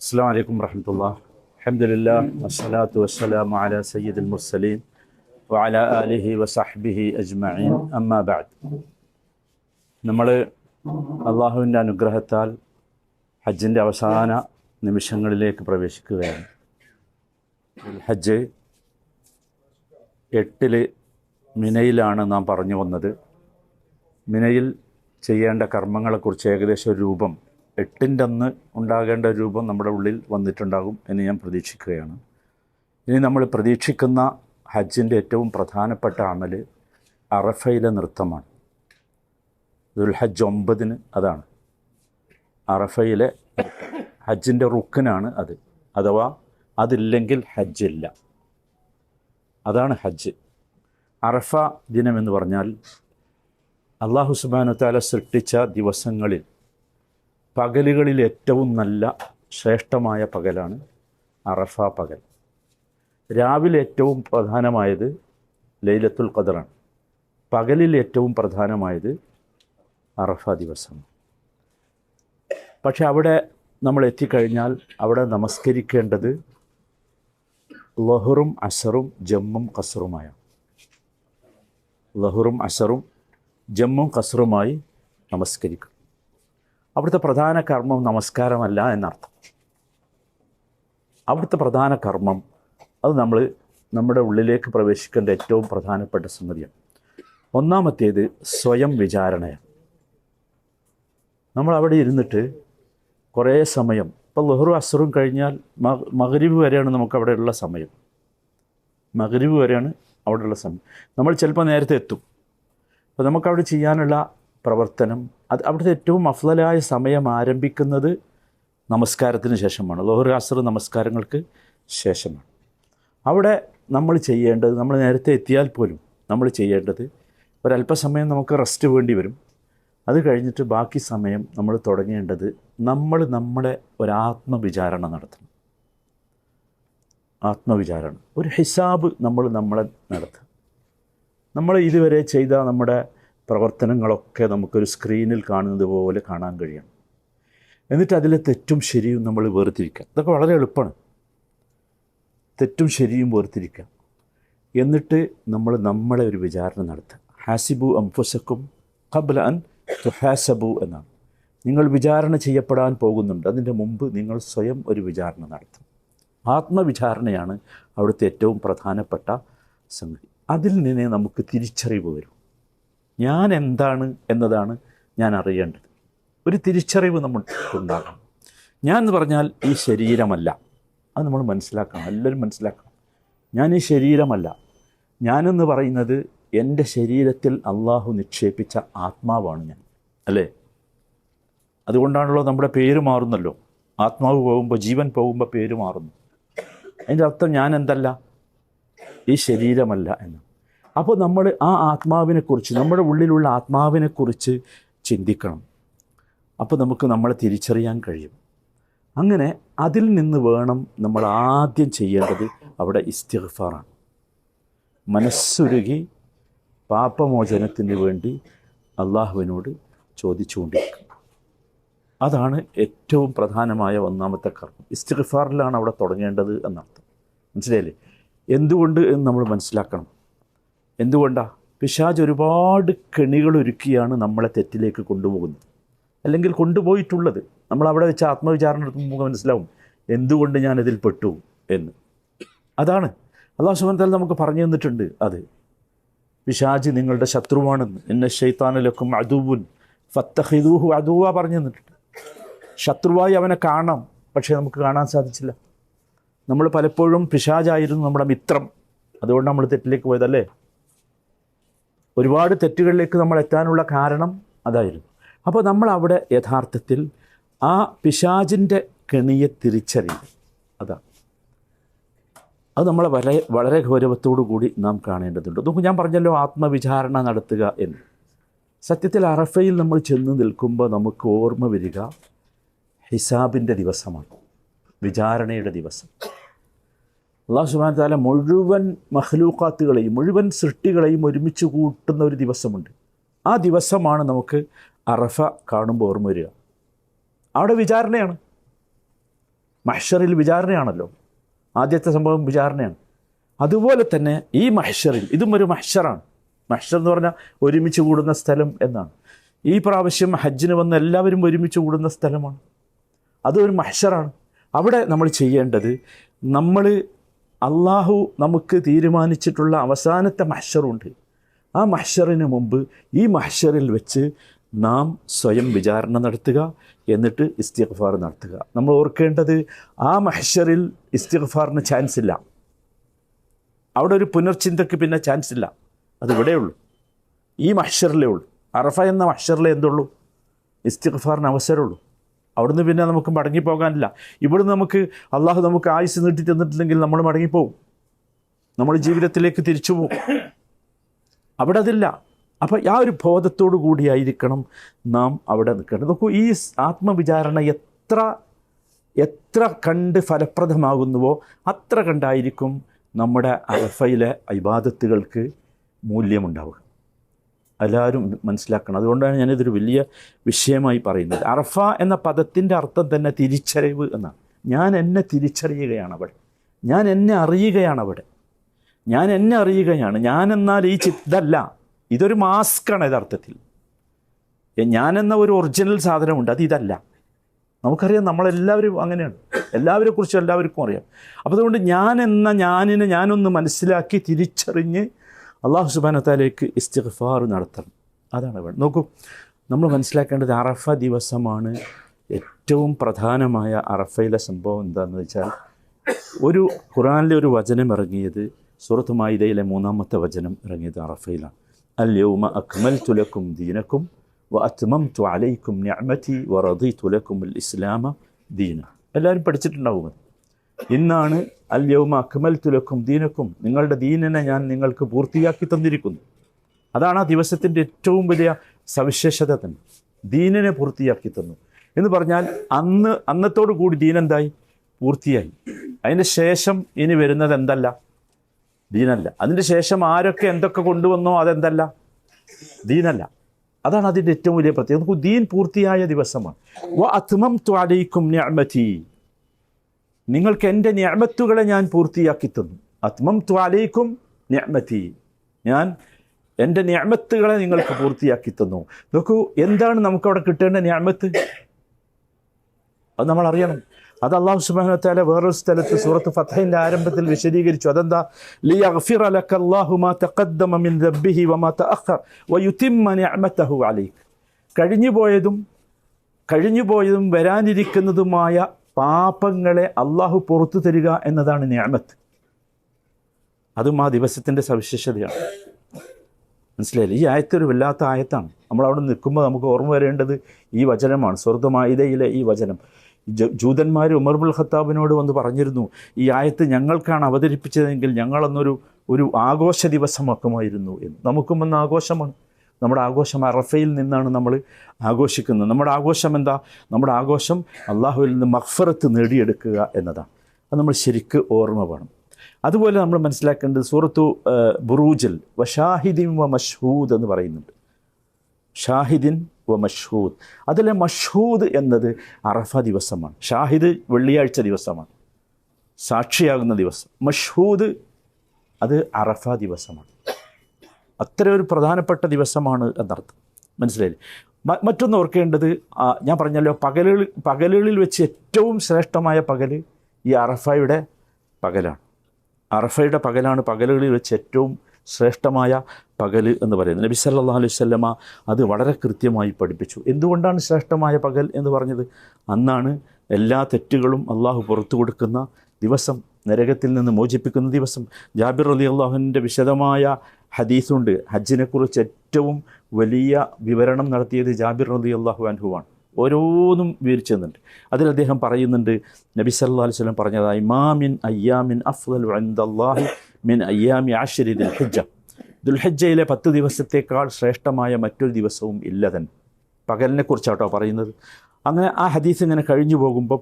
അസ്സലാമു അലൈക്കും വറഹ്മത്തുള്ളാഹി. അൽഹംദുലില്ലാഹ് വസ്സലാത്തു വസ്സലാമു അലാ സയ്യിദിൽ മുർസലീൻ വഅലാ ആലിഹി വസഹ്ബിഹി അജ്മഈൻ. അമ്മാ ബഅദ്. നമ്മൾ അള്ളാഹുവിൻ്റെ അനുഗ്രഹത്താൽ ഹജ്ജിൻ്റെ അവസാന നിമിഷങ്ങളിലേക്ക് പ്രവേശിക്കുകയാണ്. ഹജ്ജ് 8 മിനയിലാണ് നാം പറഞ്ഞു വന്നത്. മിനയിൽ ചെയ്യേണ്ട കർമ്മങ്ങളെക്കുറിച്ച് ഏകദേശം ഒരു രൂപം 8ൻ്റെ അന്ന് ഉണ്ടാകേണ്ട ഒരു രൂപം നമ്മുടെ ഉള്ളിൽ വന്നിട്ടുണ്ടാകും എന്ന് ഞാൻ പ്രതീക്ഷിക്കുകയാണ്. ഇനി നമ്മൾ പ്രതീക്ഷിക്കുന്ന ഹജ്ജിൻ്റെ ഏറ്റവും പ്രധാനപ്പെട്ട അമല് അറഫയിലെ നൃത്തമാണ്. ദുൽഹജ്ജ് 9 അതാണ് അറഫയിലെ ഹജ്ജിൻ്റെ റുക്കനാണ് അത്, അഥവാ അതില്ലെങ്കിൽ ഹജ്ജില്ല. അതാണ് ഹജ്ജ്. അറഫ ദിനമെന്ന് പറഞ്ഞാൽ അല്ലാഹു സുബ്ഹാനഹു വ തആല സൃഷ്ടിച്ച ദിവസങ്ങളിൽ പകലുകളിൽ ഏറ്റവും നല്ല ശ്രേഷ്ഠമായ പകലാണ് അറഫ പകൽ. രാവിലെ ഏറ്റവും പ്രധാനമായത് ലൈലത്തുൽ ഖദറാണ്. പകലിൽ ഏറ്റവും പ്രധാനമായത് അറഫ ദിവസം. പക്ഷെ അവിടെ നമ്മൾ എത്തിക്കഴിഞ്ഞാൽ അവിടെ നമസ്കരിക്കേണ്ടത് ലഹുറും അസറും ജമ്മും ഖസറുമായാണ്. ലഹുറും അസറും ജമ്മും ഖസറുമായി നമസ്കരിക്കും. അവിടുത്തെ പ്രധാന കർമ്മം നമസ്കാരമല്ല എന്നർത്ഥം. അവിടുത്തെ പ്രധാന കർമ്മം അത് നമ്മുടെ ഉള്ളിലേക്ക് പ്രവേശിക്കേണ്ട ഏറ്റവും പ്രധാനപ്പെട്ട സംഗതിയാണ്. ഒന്നാമത്തേത് സ്വയം വിചാരണയാണ്. നമ്മൾ അവിടെ ഇരുന്നിട്ട് കുറേ സമയം, ഇപ്പോൾ ളുഹറും അസ്റും കഴിഞ്ഞാൽ മഗ്രിബ് വരെയാണ് നമുക്കവിടെയുള്ള സമയം. മഗ്രിബ് വരെയാണ് അവിടെയുള്ള സമയം. നമ്മൾ ചിലപ്പോൾ നേരത്തെ എത്തും. അപ്പോൾ നമുക്കവിടെ ചെയ്യാനുള്ള പ്രവർത്തനം അവിടുത്തെ ഏറ്റവും അഫ്ളലായ സമയം ആരംഭിക്കുന്നത് നമസ്കാരത്തിന് ശേഷമാണ്. ളുഹർ അസ്ർ നമസ്കാരങ്ങൾക്ക് ശേഷമാണ്. അവിടെ നമ്മൾ ചെയ്യേണ്ടത്, നമ്മൾ നേരത്തെ എത്തിയാൽ പോലും നമ്മൾ ചെയ്യേണ്ടത് ഒരല്പസമയം നമുക്ക് റെസ്റ്റ് വേണ്ടി വരും. അത് കഴിഞ്ഞിട്ട് ബാക്കി സമയം നമ്മൾ തുടങ്ങേണ്ടത് നമ്മളെ ഒരാത്മവിചാരണ നടത്തണം. ആത്മവിചാരണ, ഒരു ഹിസാബ് നമ്മളെ നടത്തുക. നമ്മൾ ഇതുവരെ ചെയ്ത നമ്മുടെ പ്രവർത്തനങ്ങളൊക്കെ നമുക്കൊരു സ്ക്രീനിൽ കാണുന്നത് പോലെ കാണാൻ കഴിയണം. എന്നിട്ട് അതിലെ തെറ്റും ശരിയും നമ്മൾ വേർതിരിക്കുക. ഇതൊക്കെ വളരെ എളുപ്പമാണ്. തെറ്റും ശരിയും വേർതിരിക്കുക. എന്നിട്ട് നമ്മളെ ഒരു വിചാരണ നടത്തുക. ഹാസിബു അംഫുസക്കും ഖബ്ല അൻ തുഹാസബു എന്നാണ്. നിങ്ങൾ വിചാരണ ചെയ്യപ്പെടാൻ പോകുന്നുണ്ട്, അതിൻ്റെ മുമ്പ് നിങ്ങൾ സ്വയം ഒരു വിചാരണ നടത്തും. ആത്മവിചാരണയാണ് അവിടുത്തെ ഏറ്റവും പ്രധാനപ്പെട്ട സംഗതി. അതിൽ നിന്ന് നമുക്ക് തിരിച്ചറിവ് വരും. ഞാൻ എന്താണ് എന്നതാണ് ഞാൻ അറിയേണ്ടത്. ഒരു തിരിച്ചറിവ് നമുക്കുണ്ടാകണം. ഞാൻ എന്ന് പറഞ്ഞാൽ ഈ ശരീരമല്ല, അത് നമ്മൾ മനസ്സിലാക്കണം. എല്ലാവരും മനസ്സിലാക്കണം. ഞാൻ ഈ ശരീരമല്ല. ഞാനെന്ന് പറയുന്നത് എൻ്റെ ശരീരത്തിൽ അള്ളാഹു നിക്ഷേപിച്ച ആത്മാവാണ് ഞാൻ, അല്ലേ? അതുകൊണ്ടാണല്ലോ നമ്മുടെ പേര് മാറുന്നല്ലോ. ആത്മാവ് പോകുമ്പോൾ, ജീവൻ പോകുമ്പോൾ പേര് മാറുന്നു. അതിൻ്റെ അർത്ഥം ഞാൻ എന്തല്ല, ഈ ശരീരമല്ല എന്ന്. അപ്പോൾ നമ്മൾ ആ ആത്മാവിനെക്കുറിച്ച്, നമ്മുടെ ഉള്ളിലുള്ള ആത്മാവിനെക്കുറിച്ച് ചിന്തിക്കണം. അപ്പോൾ നമുക്ക് നമ്മളെ തിരിച്ചറിയാൻ കഴിയും. അങ്ങനെ അതിൽ നിന്ന് വേണം നമ്മൾ ആദ്യം ചെയ്യേണ്ടത് അവിടെ ഇസ്തിഗ്ഫാറാണ്. മനസ്സുരുകി പാപമോചനത്തിന് വേണ്ടി അള്ളാഹുവിനോട് ചോദിച്ചുകൊണ്ടിരിക്കും. അതാണ് ഏറ്റവും പ്രധാനമായ ഒന്നാമത്തെ കർമ്മം. ഇസ്തിഗ്ഫാറിലാണ് അവിടെ തുടങ്ങേണ്ടത് എന്നർത്ഥം. മനസ്സിലായില്ലേ? എന്തുകൊണ്ട് എന്ന് നമ്മൾ മനസ്സിലാക്കണം. എന്തുകൊണ്ടാണ്? പിശാച് ഒരുപാട് കെണികൾ ഒരുക്കിയാണ് നമ്മളെ തെറ്റിലേക്ക് കൊണ്ടുപോകുന്നത്, അല്ലെങ്കിൽ കൊണ്ടുപോയിട്ടുള്ളത്. നമ്മളവിടെ വെച്ച് ആത്മവിചാരണ നടത്തുമ്പോൾ മനസ്സിലാവും എന്തുകൊണ്ട് ഞാനതിൽ പെട്ടു എന്ന്. അതാണ് അല്ലാഹു സുബ്ഹാനഹു വ തആല നമുക്ക് പറഞ്ഞു തന്നിട്ടുണ്ട്. അത് പിശാച് നിങ്ങളുടെ ശത്രുവാണെന്ന്. ഇന്ന ശൈത്താന ലക്കും അദുവ്വുൻ ഫത്തഖിദൂഹു അദുവ്വ പറഞ്ഞു തന്നിട്ടുണ്ട്. ശത്രുവായി അവനെ കാണാം, പക്ഷേ നമുക്ക് കാണാൻ സാധിച്ചില്ല. നമ്മൾ പലപ്പോഴും പിശാചായിരുന്നു നമ്മുടെ മിത്രം. അതുകൊണ്ട് നമ്മൾ തെറ്റിലേക്ക് പോയതല്ലേ? ഒരുപാട് തെറ്റുകളിലേക്ക് നമ്മൾ എത്താനുള്ള കാരണം അതായിരുന്നു. അപ്പോൾ നമ്മൾ അവിടെ യഥാർത്ഥത്തിൽ ആ പിശാചിൻ്റെ കെണിയെ തിരിച്ചറിയും. അതാണ് അത് നമ്മളെ വളരെ ഗൗരവത്തോടു കൂടി നാം കാണേണ്ടതുണ്ട്. നോക്കൂ, ഞാൻ പറഞ്ഞല്ലോ ആത്മവിചാരണ നടത്തുക എന്ന്. സത്യത്തിൽ അറഫയിൽ നമ്മൾ ചെന്ന് നിൽക്കുമ്പോൾ നമുക്ക് ഓർമ്മ വരിക ഹിസാബിൻ്റെ ദിവസമാണ്, വിചാരണയുടെ ദിവസം. അല്ലാഹു സുബ്ഹാനഹു വ തആല മുഴുവൻ മഖ്ലൂഖാത്തുകളെയും, മുഴുവൻ സൃഷ്ടികളെയും ഒരുമിച്ച് കൂട്ടുന്ന ഒരു ദിവസമുണ്ട്. ആ ദിവസമാണ് നമുക്ക് അറഫ കാണുമ്പോൾ ഓർമ്മ വരിക. അവിടെ വിചാരണയാണ്. മഹ്ശറിൽ വിചാരണയാണല്ലോ, ആദ്യത്തെ സംഭവം വിചാരണയാണ്. അതുപോലെ തന്നെ ഈ മഹ്ശറിൽ, ഇതും ഒരു മഹ്ശറാണ്. മഹ്ശർ എന്ന് പറഞ്ഞാൽ ഒരുമിച്ച് കൂടുന്ന സ്ഥലം എന്നാണ്. ഈ പ്രാവശ്യം ഹജ്ജിന് വന്ന എല്ലാവരും ഒരുമിച്ച് കൂടുന്ന സ്ഥലമാണ്, അതൊരു മഹ്ശറാണ്. അവിടെ നമ്മൾ ചെയ്യേണ്ടത്, നമ്മൾ അള്ളാഹു നമുക്ക് തീരുമാനിച്ചിട്ടുള്ള അവസാനത്തെ മഹ്ശറുണ്ട്, ആ മഹ്ശറിന് മുമ്പ് ഈ മഹ്ശറിൽ വെച്ച് നാം സ്വയം വിചാരണ നടത്തുക, എന്നിട്ട് ഇസ്തിഗ്ഫാർ നടത്തുക. നമ്മൾ ഓർക്കേണ്ടത്, ആ മഹ്ശറിൽ ഇസ്തിഗ്ഫാറിന് ചാൻസ് ഇല്ല, അവിടെ ഒരു പുനർചിന്തയ്ക്ക് പിന്നെ ചാൻസ് ഇല്ല. അതിവിടെ ഉള്ളൂ, ഈ മഹ്ശറിലേ ഉള്ളൂ. അറഫ എന്ന മഹ്ശറിലേ എന്തുള്ളൂ? ഇസ്തിഗ്ഫാറിന് അവസരമുള്ളൂ. അവിടുന്ന് പിന്നെ നമുക്ക് മടങ്ങിപ്പോകാനില്ല. ഇവിടുന്ന് നമുക്ക് അള്ളാഹു നമുക്ക് ആയുസ് നീട്ടി തന്നിട്ടില്ലെങ്കിൽ നമ്മൾ മടങ്ങിപ്പോവും, നമ്മൾ ജീവിതത്തിലേക്ക് തിരിച്ചു പോകും. അവിടെ അതില്ല. അപ്പോൾ ആ ഒരു ബോധത്തോടു കൂടിയായിരിക്കണം നാം അവിടെ നിൽക്കേണ്ടത്. നോക്കൂ, ഈ ആത്മവിചാരണ എത്ര കണ്ട് ഫലപ്രദമാകുന്നുവോ അത്ര കണ്ടായിരിക്കും നമ്മുടെ അറഫയിലെ ഇബാദത്തുകൾക്ക് മൂല്യമുണ്ടാവുക. എല്ലാവരും മനസ്സിലാക്കണം. അതുകൊണ്ടാണ് ഞാനിതൊരു വലിയ വിഷയമായി പറയുന്നത്. അറഫ എന്ന പദത്തിൻ്റെ അർത്ഥം തന്നെ തിരിച്ചറിവ് എന്നാണ്. ഞാൻ എന്നെ തിരിച്ചറിയുകയാണ് അവിടെ, ഞാൻ എന്നെ അറിയുകയാണ് അവിടെ, ഞാൻ എന്നെ അറിയുകയാണ്. ഞാനെന്നാൽ ഈ ഇതല്ല, ഇതൊരു മാസ്കാണ് യഥാർത്ഥത്തിൽ. ഞാനെന്ന ഒരു ഒറിജിനൽ സാധനമുണ്ട്, അത് ഇതല്ല. നമുക്കറിയാം, നമ്മളെല്ലാവരും അങ്ങനെയാണ്, എല്ലാവരെക്കുറിച്ചും എല്ലാവർക്കും അറിയാം. അപ്പോൾ അതുകൊണ്ട് ഞാനിനെ ഞാനൊന്ന് മനസ്സിലാക്കി തിരിച്ചറിഞ്ഞ് അള്ളാഹു സുബ്ഹാനഹു വതആലയ്ക്ക് ഇസ്തിഗ്ഫാർ നടത്തണം. അതാണ് വേണ്ടത്. നോക്കൂ, നമ്മൾ മനസ്സിലാക്കേണ്ടത് അറഫ ദിവസമാണ് ഏറ്റവും പ്രധാനമായ അറഫയിലെ സംഭവം. എന്താണെന്ന് വെച്ചാൽ, ഒരു ഖുർആനിലെ ഒരു വചനം ഇറങ്ങിയത്, സൂറത്ത് മാഇദയിലെ 3-ാമത്തെ വചനം ഇറങ്ങിയത് അറഫയിലാണ്. അൽ യൗമ അക്മൽതു ലക്കും ദീനക്കും വഅത്മംതു അലൈക്കും നിഅമതി വറദീതു ലക്കുമുൽ ഇസ്ലാമ ദീന. എല്ലാവരും പഠിച്ചിട്ടുണ്ടാവും. ഇന്നാണ് അൽ യൗമ അക്മൽതു ലക്കും ദീനക്കും, നിങ്ങളുടെ ദീനിനെ ഞാൻ നിങ്ങൾക്ക് പൂർത്തിയാക്കി തന്നിരിക്കുന്നു. അതാണ് ആ ദിവസത്തിൻ്റെ ഏറ്റവും വലിയ സവിശേഷത തന്നെ. ദീനിനെ പൂർത്തിയാക്കി തന്നു എന്ന് പറഞ്ഞാൽ അന്നത്തോടു കൂടി ദീനെന്തായി? പൂർത്തിയായി. അതിൻ്റെ ശേഷം ഇനി വരുന്നത് എന്തല്ല? ദീനല്ല. അതിൻ്റെ ശേഷം ആരൊക്കെ എന്തൊക്കെ കൊണ്ടുവന്നോ അതെന്തല്ല? ദീനല്ല. അതാണ് അതിൻ്റെ ഏറ്റവും വലിയ പ്രത്യേകത. നമുക്ക് ദീൻ പൂർത്തിയായ ദിവസമാണ്. വ അത്മംതു അലൈക്കും നിഅമതി, നിങ്ങൾക്ക് എൻ്റെ നിഅമത്തുകളെ ഞാൻ പൂർത്തിയാക്കി തന്നു. അത്മംതു അലൈക്കും നിഅമതി, ഞാൻ എൻ്റെ നിഅമത്തുകളെ നിങ്ങൾക്ക് പൂർത്തിയാക്കി തന്നു. നോക്കൂ, എന്താണ് നമുക്കവിടെ കിട്ടേണ്ട നിഅമത്ത്? അത് നമ്മൾ അറിയണം. അത് അല്ലാഹു സുബ്ഹാനഹു വ തആല വേറൊരു സ്ഥലത്ത് സൂറത്ത് ഫത്ഹിൻ്റെ ആരംഭത്തിൽ വിശദീകരിച്ചു. അതെന്താ? ലിയഗ്ഫിറ ലക അല്ലാഹു മാ തഖദ്ദമ മിൻ ദബ്ബിഹി വമാ തഅഖർ വയുതിമ്മ നിഅമതഹു അലൈക. കഴിഞ്ഞുപോയതും വരാനിരിക്കുന്നതുമായ പാപങ്ങളെ അള്ളാഹു പുറത്തു തരിക എന്നതാണ് നിഅമത്ത്. അതും ആ ദിവസത്തിൻ്റെ സവിശേഷതയാണ്. മനസ്സിലായില്ലേ? ഈ ആയത്തൊരു വല്ലാത്ത ആയത്താണ്. നമ്മളവിടെ നിൽക്കുമ്പോൾ നമുക്ക് ഓർമ്മ വരേണ്ടത് ഈ വചനമാണ്, സൂറത്ത് മാഇദയിലെ ഈ വചനം. ജൂതന്മാർ ഉമർ ഇബ്നുൽ ഖത്താബിനോട് വന്ന് പറഞ്ഞിരുന്നു, ഈ ആയത്ത് ഞങ്ങൾക്കാണ് അവതരിപ്പിച്ചതെങ്കിൽ ഞങ്ങളൊന്നൊരു ആഘോഷ ദിവസമാക്കുമായിരുന്നു എന്ന്. നമുക്കും ഒന്ന് ആഘോഷമാണ്. നമ്മുടെ ആഘോഷം അറഫയിൽ നിന്നാണ് നമ്മൾ ആഘോഷിക്കുന്നത്. നമ്മുടെ ആഘോഷം എന്താ? നമ്മുടെ ആഘോഷം അള്ളാഹുവിൽ നിന്ന് മഗ്ഫിറത്ത് നേടിയെടുക്കുക എന്നതാണ്. അത് നമ്മൾ ശരിക്ക് ഓർമ്മ വേണം. അതുപോലെ നമ്മൾ മനസ്സിലാക്കേണ്ടത് സൂറത്തു ബുറൂജിൽ വഷാഹിദിൻ വ മഷ്ഹൂദ് എന്ന് പറയുന്നുണ്ട്. ഷാഹിദിൻ വ മഷ്ഹൂദ്. അതിലെ മഷ്ഹൂദ് എന്നത് അറഫ ദിവസമാണ്. ഷാഹിദ് വെള്ളിയാഴ്ച ദിവസമാണ്, സാക്ഷിയാകുന്ന ദിവസം. മഷ്ഹൂദ് അത് അറഫ ദിവസമാണ്. അത്ര ഒരു പ്രധാനപ്പെട്ട ദിവസമാണ് എന്നർത്ഥം. മനസ്സിലായില്ലേ? മറ്റൊന്ന് ഓർക്കേണ്ടത്, ഞാൻ പറഞ്ഞല്ലോ, പകലുകളിൽ വെച്ച് ഏറ്റവും ശ്രേഷ്ഠമായ പകൽ ഈ അറഫയുടെ പകലാണ്. അറഫയുടെ പകലാണ് പകലുകളിൽ വെച്ച് ഏറ്റവും ശ്രേഷ്ഠമായ പകൽ എന്ന് പറയുന്നത്. നബി സല്ലല്ലാഹു അലൈഹി വസല്ലമ അത് വളരെ കൃത്യമായി പഠിപ്പിച്ചു. എന്തുകൊണ്ടാണ് ശ്രേഷ്ഠമായ പകൽ എന്ന് പറഞ്ഞത്? അന്നാണ് എല്ലാ തെറ്റുകളും അള്ളാഹു പുറത്തു കൊടുക്കുന്ന ദിവസം, നരകത്തിൽ നിന്ന് മോചിപ്പിക്കുന്ന ദിവസം. ജാബിർ റളിയല്ലാഹുവിൻ്റെ വിശദമായ ഹദീസുണ്ട്. ഹജ്ജിനെക്കുറിച്ച് ഏറ്റവും വലിയ വിവരണം നടത്തിയത് ജാബിർ റളിയല്ലാഹു അൻഹുവാണ്. ഓരോന്നും വിവരിച്ചു തന്നിട്ടുണ്ട്. അതിൽ അദ്ദേഹം പറയുന്നുണ്ട്, നബി സല്ലല്ലാഹു അലൈഹി വസല്ലം പറഞ്ഞതായി, മാ മിൻ അയ്യാമിൻ അഫ്ളലു ഇൻദല്ലാഹി മിൻ അയ്യാമി അശ്രി ദുൽഹിജ്ജ. ദുൽഹിജ്ജയിലെ 10 ദിവസത്തേക്കാൾ ശ്രേഷ്ഠമായ മറ്റൊരു ദിവസവും ഇല്ല തന്നെ. പകലിനെ കുറിച്ചാട്ടോ പറയുന്നത്. അങ്ങനെ ആ ഹദീസ് ഇങ്ങനെ കഴിഞ്ഞു പോകുമ്പം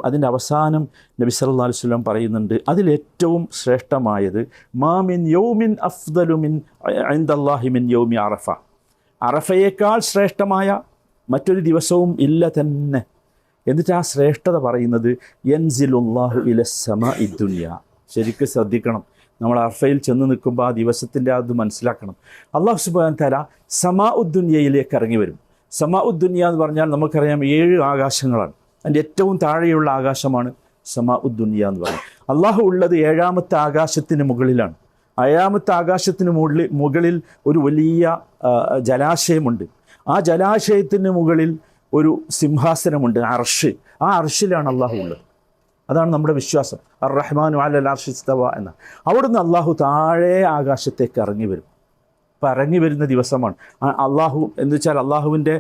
അതിൻ്റെ അവസാനം നബി സല്ലല്ലാഹു അലൈഹി വസല്ലം പറയുന്നുണ്ട്, അതിലേറ്റവും ശ്രേഷ്ഠമായത് മാ മിൻ യൗമിൻ അഫ്ദലു മിൻ ഇൻദല്ലാഹി മിൻ യൗമി അറഫ. അറഫയേക്കാൾ ശ്രേഷ്ഠമായ മറ്റൊരു ദിവസവും ഇല്ല തന്നെ. എന്നിട്ട് ആ ശ്രേഷ്ഠത പറയുന്നത് യൻസിലുല്ലാഹു ഇലസ്സമാഇ ദുനിയ. ശരിക്കും ശ്രദ്ധിക്കണം, നമ്മൾ അർഫയിൽ ചെന്ന് നിൽക്കുമ്പോൾ ആ ദിവസത്തിൻ്റെ അത് മനസ്സിലാക്കണം. അള്ളാഹു സുബ്ഹാനഹു തആല സമാഉദ്ദുനിയയിലേക്ക് ഇറങ്ങി വരും. സമാഉദ്ദുനിയ എന്ന് പറഞ്ഞാൽ നമുക്കറിയാം 7 ആകാശങ്ങളാണ്. അതിൻ്റെ ഏറ്റവും താഴെയുള്ള ആകാശമാണ് സമാഉദ്ദുനിയ എന്ന് പറയുന്നത്. അള്ളാഹു ഉള്ളത് 7ാമത്തെ ആകാശത്തിന് മുകളിലാണ്. 7ാമത്തെ ആകാശത്തിന് മുകളിൽ ഒരു വലിയ ജലാശയമുണ്ട്. ആ ജലാശയത്തിന് മുകളിൽ ഒരു സിംഹാസനമുണ്ട്, അർഷ്. ആ അർഷിലാണ് അള്ളാഹു ഉള്ളത്. അതാണ് നമ്മുടെ വിശ്വാസം. അർ റഹ്മാനു അലൽ അർശി ഇസ്തവ എന്ന. അവിടുന്ന് അള്ളാഹു താഴെ ആകാശത്തേക്ക് ഇറങ്ങി വരും. അപ്പം ഇറങ്ങി വരുന്ന ദിവസമാണ് അള്ളാഹു എന്ന് വെച്ചാൽ അള്ളാഹുവിൻ്റെ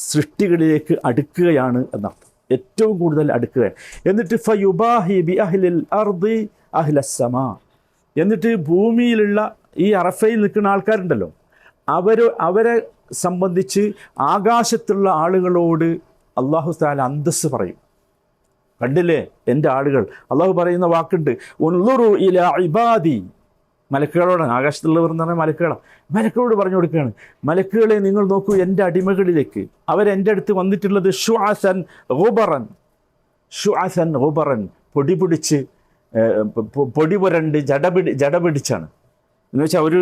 സൃഷ്ടികളിലേക്ക് അടുക്കുകയാണ് എന്നർത്ഥം. ഏറ്റവും കൂടുതൽ അടുക്കുകയാണ്. എന്നിട്ട് ഫയുബാഹി ബി അഹ്ലിൽ അർദി അഹ്ലസ്സമാ. എന്നിട്ട് ഭൂമിയിലുള്ള ഈ അറഫയിൽ നിൽക്കുന്ന ആൾക്കാരുണ്ടല്ലോ, അവരെ സംബന്ധിച്ച് ആകാശത്തുള്ള ആളുകളോട് അള്ളാഹു തആല അന്തസ്സ് പറയും. കണ്ടില്ലേ എൻ്റെ ആളുകൾ. അള്ളാഹു പറയുന്ന വാക്കുണ്ട്, ഉൻളുറു ഇലാ ഇബാദി. മലക്കുകളോടാണ്, ആകാശത്തുള്ളവർ എന്ന് പറഞ്ഞാൽ മലക്കുകളാണ്. മലക്കുകളോട് പറഞ്ഞു കൊടുക്കുകയാണ്, മലക്കുകളെ നിങ്ങൾ നോക്കൂ എൻ്റെ അടിമകളിലേക്ക്. അവരെൻ്റെ അടുത്ത് വന്നിട്ടുള്ളത് ഷുഅസൻ ഗുബറൻ, പൊടി പിടിച്ച് പൊടി പുരണ്ട് ജട പിടിച്ചാണ്. എന്ന് വെച്ചാൽ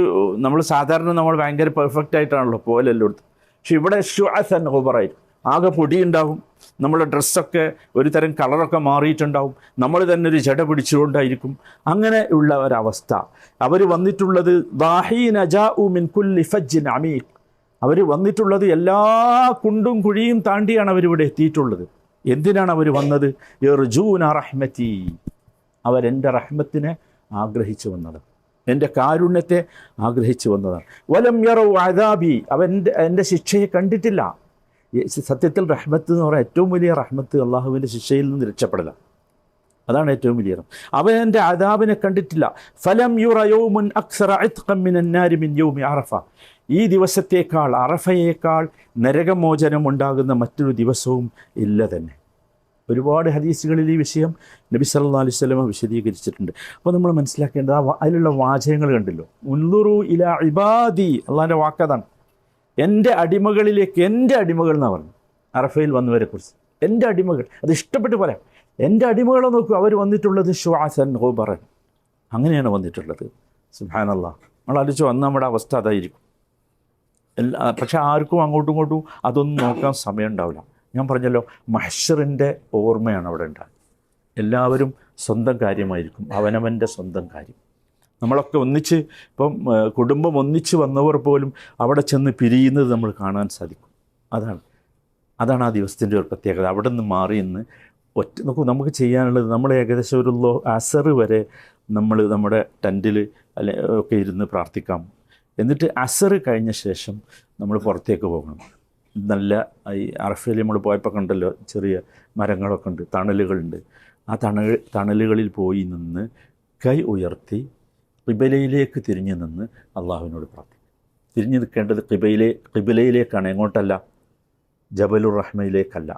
നമ്മൾ സാധാരണ നമ്മൾ ഭയങ്കര പെർഫെക്റ്റ് ആയിട്ടാണല്ലോ പോലെ എല്ലായിടത്തും. പക്ഷെ ഇവിടെ ഷുഅസൻ ഗുബറായിരിക്കും. ആകെ പൊടിയുണ്ടാവും, നമ്മുടെ ഡ്രസ്സൊക്കെ ഒരു തരം കളറൊക്കെ മാറിയിട്ടുണ്ടാവും, നമ്മൾ തന്നെ ഒരു ജട പിടിച്ചുകൊണ്ടായിരിക്കും. അങ്ങനെ ഉള്ള ഒരവസ്ഥ. അവർ വന്നിട്ടുള്ളത് ദാഹീന ജാഉ മിൻ കുല്ലി ഫജ്ജിൻ അമീഖ്. അവർ വന്നിട്ടുള്ളത് എല്ലാ കുണ്ടും കുഴിയും താണ്ടിയാണ് അവരിവിടെ എത്തിയിട്ടുള്ളത്. എന്തിനാണ് അവർ വന്നത്? യർജൂന റഹ്മതി. അവരെൻ്റെ റഹ്മത്തിനെ ആഗ്രഹിച്ചു വന്നത്, എൻ്റെ കാരുണ്യത്തെ ആഗ്രഹിച്ചു വന്നതാണ്. വലം യറൗ അദാബി. എൻ്റെ ശിക്ഷയെ കണ്ടിട്ടില്ല. സത്യത്തിൽ റഹ്മത്ത് എന്ന് പറഞ്ഞാൽ ഏറ്റവും വലിയ റഹ്മത്ത് അള്ളാഹുവിൻ്റെ ശിക്ഷയിൽ നിന്ന് രക്ഷപ്പെടല. അതാണ് ഏറ്റവും വലിയ. അവൻ എൻ്റെ അദാബിനെ കണ്ടിട്ടില്ല. ഫലം യുറ യൗമുൻ അക്സറ ഇത്ഖൻ മിനൻ നാരി മിൻ യൗമി അറഫ. ഈ ദിവസത്തേക്കാൾ, അറഫയേക്കാൾ നരകമോചനം ഉണ്ടാകുന്ന മറ്റൊരു ദിവസവും ഇല്ല തന്നെ. ഒരുപാട് ഹദീസുകളിൽ ഈ വിഷയം നബി സല്ലല്ലാഹു അലൈഹി വസല്ലം വിശദീകരിച്ചിട്ടുണ്ട്. അപ്പോൾ നമ്മൾ മനസ്സിലാക്കേണ്ടത് അതിലുള്ള വാചകങ്ങൾ കണ്ടല്ലോ. ഉൻളുറു ഇലാ ഇബാദി, അള്ളാഹിൻ്റെ വാക്കതാണ്. എൻ്റെ അടിമകളിലേക്ക്, എൻ്റെ അടിമകൾ എന്നാണ് പറഞ്ഞു അറഫയിൽ വന്നവരെക്കുറിച്ച്. എൻ്റെ അടിമകൾ, അത് ഇഷ്ടപ്പെട്ട് പറയാം. എൻ്റെ അടിമകളെ നോക്കൂ, അവർ വന്നിട്ടുള്ളത് ഷുഅസൻ ഗുബറൻ, അങ്ങനെയാണ് വന്നിട്ടുള്ളത്. സുബ്ഹാനല്ലാഹ്. നമ്മൾ ആലോചിച്ചു വന്ന നമ്മുടെ അവസ്ഥ അതായിരിക്കും. പക്ഷെ ആർക്കും അങ്ങോട്ടും ഇങ്ങോട്ടും അതൊന്നും നോക്കാൻ സമയം ഉണ്ടാവില്ല. ഞാൻ പറഞ്ഞല്ലോ, മഹ്ശറിൻ്റെ ഓർമ്മയാണ് അവിടെ ഉണ്ടാകുക. എല്ലാവരും സ്വന്തം കാര്യമായിരിക്കും, അവനവൻ്റെ സ്വന്തം കാര്യം. നമ്മളൊക്കെ ഒന്നിച്ച്, ഇപ്പം കുടുംബം ഒന്നിച്ച് വന്നവർ പോലും അവിടെ ചെന്ന് പിരിയുന്നത് നമ്മൾ കാണാൻ സാധിക്കും. അതാണ് ആ ദിവസത്തിൻ്റെ ഒരു പ്രത്യേകത. അവിടെ നിന്ന് മാറി നിന്ന് നോക്കൂ, നമുക്ക് ചെയ്യാനുള്ളത്, നമ്മൾ ഏകദേശം ഒരു അസർ വരെ നമ്മൾ നമ്മുടെ ടെൻറ്റിൽ ഒക്കെ ഇരുന്ന് പ്രാർത്ഥിക്കാം. എന്നിട്ട് അസർ കഴിഞ്ഞ ശേഷം നമ്മൾ പുറത്തേക്ക് പോകണം. നല്ല ഈ അറഫയിൽ നമ്മൾ പോയപ്പോൾ കണ്ടല്ലോ, ചെറിയ മരങ്ങളൊക്കെ ഉണ്ട്, തണലുകളുണ്ട്. ആ തണലുകളിൽ പോയി നിന്ന് കൈ ഉയർത്തി ഖിബലയിലേക്ക് തിരിഞ്ഞു നിന്ന് അള്ളാഹുവിനോട് പ്രാർത്ഥിക്കും. തിരിഞ്ഞു നിൽക്കേണ്ടത് ഖിബലയിലേക്കാണ്, എങ്ങോട്ടല്ല, ജബലുർ റഹ്മയിലേക്കല്ല,